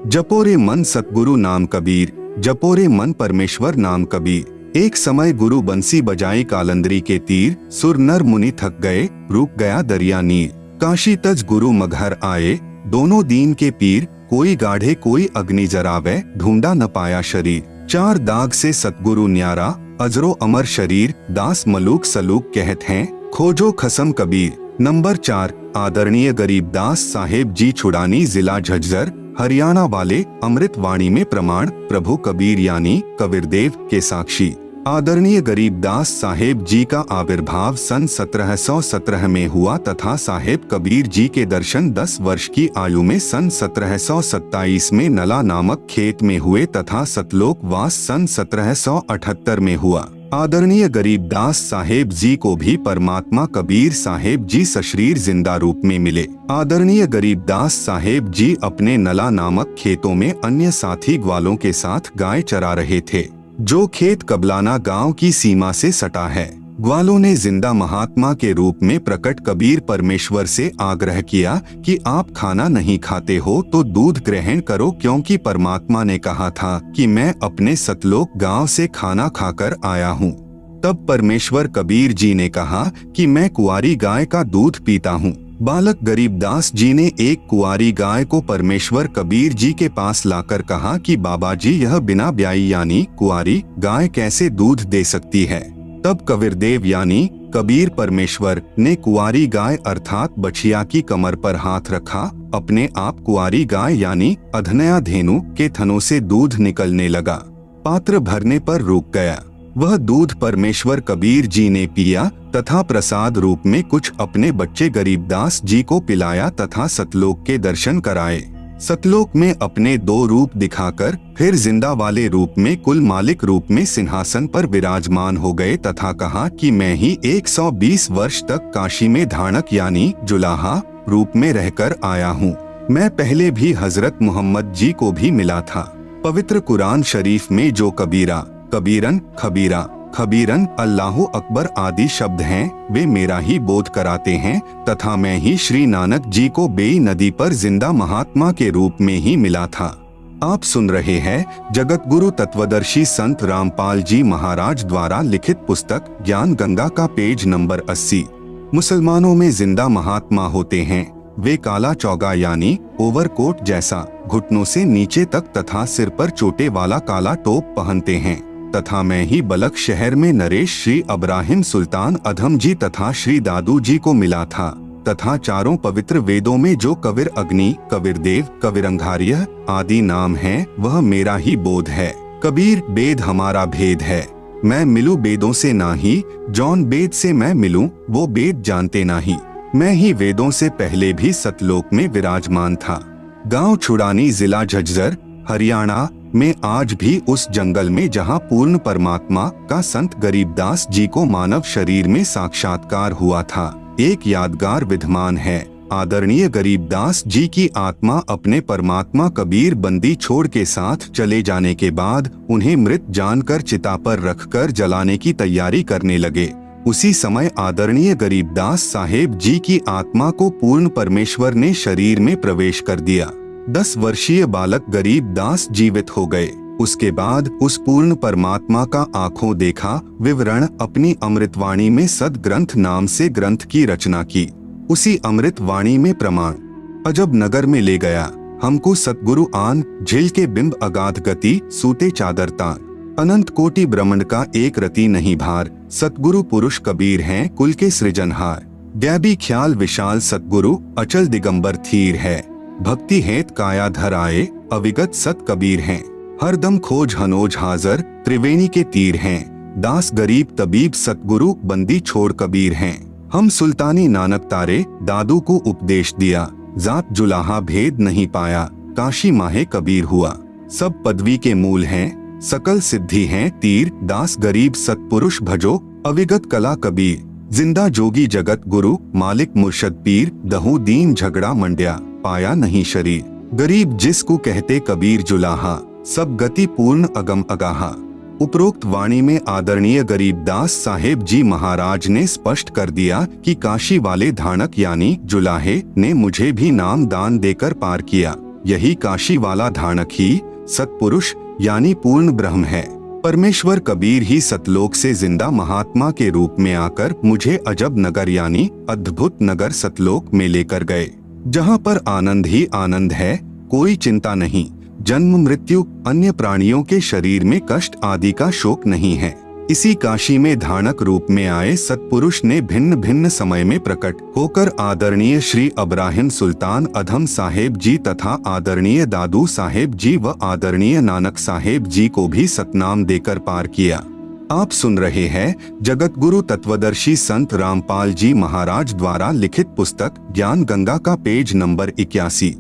जपोरे मन सतगुरु नाम कबीर, जपोरे मन परमेश्वर नाम कबीर। एक समय गुरु बंसी बजाई कालंदरी के तीर, सुर नर मुनि थक गए, रुक गया दरिया नीर। काशी तज गुरु मगहर आए, दोनों दीन के पीर, कोई गाढ़े कोई अग्नि जरावे, ढूंढा न पाया शरीर। 4 दाग से सतगुरु न्यारा, अजरो अमर शरीर, दास मलूक सलूक कहत हैं, खोजो खसम कबीर। नंबर 4, आदरणीय गरीबदास साहेब जी छुड़ानी, जिला झज्जर, हरियाणा वाले। अमृत वाणी में प्रमाण, प्रभु कबीर यानी कबीरदेव के साक्षी। आदरणीय गरीबदास साहेब जी का आविर्भाव सन 1717 में हुआ तथा साहेब कबीर जी के दर्शन 10 वर्ष की आयु में सन 1727 में नला नामक खेत में हुए तथा सतलोक वास सन 1778 में हुआ। आदरणीय गरीबदास साहेब जी को भी परमात्मा कबीर साहेब जी सशरीर जिंदा रूप में मिले। आदरणीय गरीबदास साहेब जी अपने नला नामक खेतों में अन्य साथी ग्वालों के साथ गाय चरा रहे थे, जो खेत कबलाना गांव की सीमा से सटा है। ग्वालों ने जिंदा महात्मा के रूप में प्रकट कबीर परमेश्वर से आग्रह किया कि आप खाना नहीं खाते हो तो दूध ग्रहण करो, क्योंकि परमात्मा ने कहा था कि मैं अपने सतलोक गांव से खाना खाकर आया हूँ। तब परमेश्वर कबीर जी ने कहा कि मैं कुंवारी गाय का दूध पीता हूँ। बालक गरीबदास जी ने एक कुंवारी गाय को परमेश्वर कबीर जी के पास लाकर कहा कि बाबा जी, यह बिना ब्याई यानी कुंवारी गाय कैसे दूध दे सकती है। तब कबीरदेव यानी कबीर परमेश्वर ने कुंवारी गाय अर्थात बछिया की कमर पर हाथ रखा। अपने आप कुंवारी गाय यानी अधनया धेनु के थनों से दूध निकलने लगा। पात्र भरने पर रुक गया। वह दूध परमेश्वर कबीर जी ने पिया तथा प्रसाद रूप में कुछ अपने बच्चे गरीबदास जी को पिलाया तथा सतलोक के दर्शन कराए। सतलोक में अपने 2 रूप दिखाकर फिर जिंदा वाले रूप में कुल मालिक रूप में सिंहासन पर विराजमान हो गए तथा कहा कि मैं ही 120 वर्ष तक काशी में धाणक यानी जुलाहा रूप में रहकर आया हूँ। मैं पहले भी हजरत मोहम्मद जी को भी मिला था। पवित्र कुरान शरीफ में जो कबीरा, कबीरन, खबीरा, खबीरन, अल्लाहु अकबर आदि शब्द हैं, वे मेरा ही बोध कराते हैं तथा मैं ही श्री नानक जी को बेई नदी पर जिंदा महात्मा के रूप में ही मिला था। आप सुन रहे हैं जगत गुरु तत्वदर्शी संत रामपाल जी महाराज द्वारा लिखित पुस्तक ज्ञान गंगा का पेज नंबर 80। मुसलमानों में जिंदा महात्मा होते हैं। वे काला चौगा यानी ओवरकोट जैसा घुटनों से नीचे तक तथा सिर पर चोटे वाला काला टोप पहनते हैं तथा मैं ही बलक शहर में नरेश श्री अब्राहिम सुल्तान अधम जी तथा श्री दादू जी को मिला था तथा चारों पवित्र वेदों में जो कबीर अग्नि, कबीरदेव, कबीरंघार्य आदि नाम हैं, वह मेरा ही बोध है। कबीर वेद हमारा भेद है। मैं मिलूं वेदों से नाही, जौन वेद से मैं मिलूं वो वेद जानते नाही। मैं ही वेदों से पहले भी सतलोक में विराजमान था। गांव छुड़ानी, जिला झज्जर, हरियाणा में आज भी उस जंगल में जहां पूर्ण परमात्मा का संत गरीबदास जी को मानव शरीर में साक्षात्कार हुआ था, एक यादगार विद्यमान है। आदरणीय गरीबदास जी की आत्मा अपने परमात्मा कबीर बंदी छोड़ के साथ चले जाने के बाद उन्हें मृत जानकर चिता पर रखकर जलाने की तैयारी करने लगे। उसी समय आदरणीय गरीबदास साहेब जी की आत्मा को पूर्ण परमेश्वर ने शरीर में प्रवेश कर दिया। 10 वर्षीय बालक गरीबदास जीवित हो गए। उसके बाद उस पूर्ण परमात्मा का आंखों देखा विवरण अपनी अमृतवाणी में सदग्रंथ नाम से ग्रंथ की रचना की। उसी अमृतवाणी में प्रमाण, अजब नगर में ले गया हमको सतगुरु आन, झिल के बिंब अगाध गति, सूते चादर तान। अनंत कोटि ब्रह्मांड का एक रति नहीं भार, सतगुरु पुरुष कबीर हैं कुल के सृजनहार। गैबी ख्याल विशाल सतगुरु, अचल दिगंबर थीर है। भक्ति हेत काया धर आए, अविगत सत कबीर हैं। हरदम खोज हनोज हाजर, त्रिवेणी के तीर हैं। दास गरीब तबीब सतगुरु, बंदी छोड़ कबीर हैं। हम सुल्तानी नानक तारे, दादू को उपदेश दिया। जात जुलाहा भेद नहीं पाया, काशी माहे कबीर हुआ। सब पदवी के मूल हैं, सकल सिद्धि हैं तीर। दास गरीब सतपुरुष भजो, अविगत कला कबीर। जिंदा जोगी जगत गुरु, मालिक मुर्शद पीर। दहु दीन झगड़ा मंड्या, पाया नहीं शरीर। गरीब जिसको कहते कबीर जुलाहा, सब गति पूर्ण अगम अगाहा। उपरोक्त वाणी में आदरणीय गरीबदास साहेब जी महाराज ने स्पष्ट कर दिया कि काशी वाले धाणक यानी जुलाहे ने मुझे भी नाम दान देकर पार किया। यही काशी वाला धाणक ही सतपुरुष यानी पूर्ण ब्रह्म है। परमेश्वर कबीर ही सतलोक से जिंदा महात्मा के रूप में आकर मुझे अजब नगर यानी अद्भुत नगर सतलोक में लेकर गए, जहाँ पर आनंद ही आनंद है, कोई चिंता नहीं, जन्म मृत्यु, अन्य प्राणियों के शरीर में कष्ट आदि का शोक नहीं है। इसी काशी में धाणक रूप में आए सतपुरुष ने भिन्न भिन्न समय में प्रकट होकर आदरणीय श्री इब्राहिम सुल्तान अधम साहेब जी तथा आदरणीय दादू साहेब जी व आदरणीय नानक साहेब जी को भी सतनाम देकर पार किया। आप सुन रहे हैं जगत गुरु तत्वदर्शी संत रामपाल जी महाराज द्वारा लिखित पुस्तक ज्ञान गंगा का पेज नंबर 81।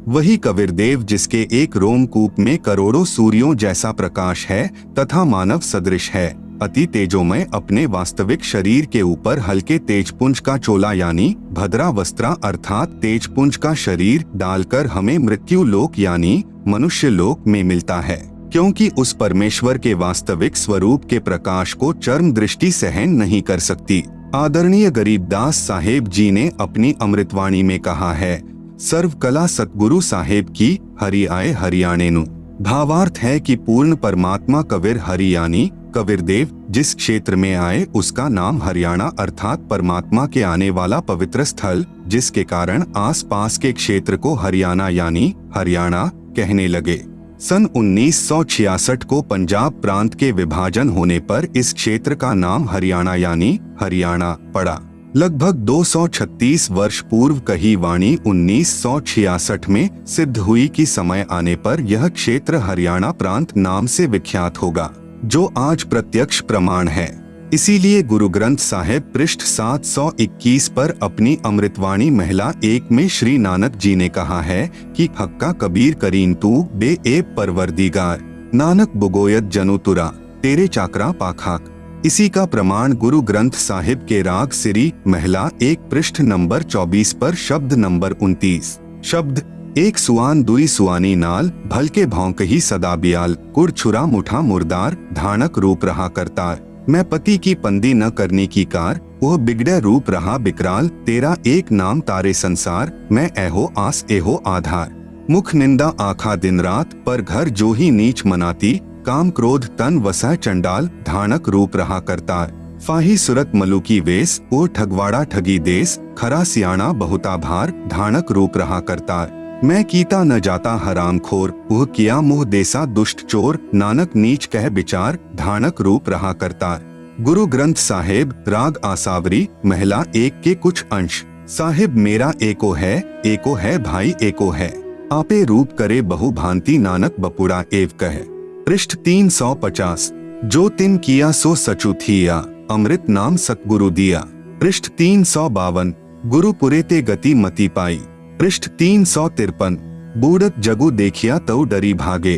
वही कबीरदेव जिसके एक रोमकूप में करोड़ों सूर्यों जैसा प्रकाश है तथा मानव सदृश है, अति तेजोमय, अपने वास्तविक शरीर के ऊपर हल्के तेजपुंज का चोला यानी भद्रा वस्त्रा अर्थात तेजपुंज का शरीर डालकर हमें मृत्यु लोक यानी मनुष्य लोक में मिलता है, क्योंकि उस परमेश्वर के वास्तविक स्वरूप के प्रकाश को चर्म दृष्टि सहन नहीं कर सकती। आदरणीय गरीबदास साहेब जी ने अपनी अमृतवाणी में कहा है, सर्व कला सतगुरु साहेब की हरि आए हरियाणे नु। भावार्थ है कि पूर्ण परमात्मा कबीर हरि यानी कबीरदेव जिस क्षेत्र में आए उसका नाम हरियाणा अर्थात परमात्मा के आने वाला पवित्र स्थल, जिसके कारण आसपास के क्षेत्र को हरियाणा यानी हरियाणा कहने लगे। सन 1966 को पंजाब प्रांत के विभाजन होने पर इस क्षेत्र का नाम हरियाणा यानी हरियाणा पड़ा। लगभग 236 वर्ष पूर्व कही वाणी 1966 में सिद्ध हुई कि समय आने पर यह क्षेत्र हरियाणा प्रांत नाम से विख्यात होगा, जो आज प्रत्यक्ष प्रमाण है। इसीलिए गुरु ग्रंथ साहिब पृष्ठ 721 पर अपनी अमृतवाणी महिला 1 में श्री नानक जी ने कहा है कि हक्का कबीर करीन तू बे एब परवरदिगार, नानक बुगोयत जनु तुरा तेरे चाकरा पाखाक। इसी का प्रमाण गुरु ग्रंथ साहिब के राग सिरी महिला 1 पृष्ठ नंबर 24 पर शब्द नंबर 29, शब्द एक सुआन दुई सुआनी नाल, भलके भौंक ही सदा बियाल, कुड़ छुरा मुठा मुर्दार, धानक रूप रहा करतार। मैं पति की पंदी न करने की कार, वह बिगड़े रूप रहा बिकराल, तेरा एक नाम तारे संसार, मैं एहो आस एहो आधार। मुख निंदा आखा दिन रात, पर घर जो ही नीच मनाती, काम क्रोध तन वसह चंडाल, धानक रूप रहा करतार। फाही सुरत मलुकी वेश, ओ ठगवाड़ा ठगी देश, खरा सियाणा बहुता भार, धानक रूप रहा करतार। मैं कीता न जाता हराम खोर, वह किया मुँह देसा दुष्ट चोर, नानक नीच कह विचार, धानक रूप रहा करतार। गुरु ग्रंथ साहिब राग आसावरी महिला 1 के कुछ अंश। साहिब मेरा एको है भाई एको है, आपे रूप करे बहु भांति, नानक बपुड़ा एव कहे। पृष्ठ 350। जो तिन किया सो सचु थिया, अमृत नाम सतगुरु दिया। पृष्ठ 352। गुरु पुरे ते गति मति पाई। पृष्ठ 353। बूढ़त जगु देखिया तौ डरी भागे।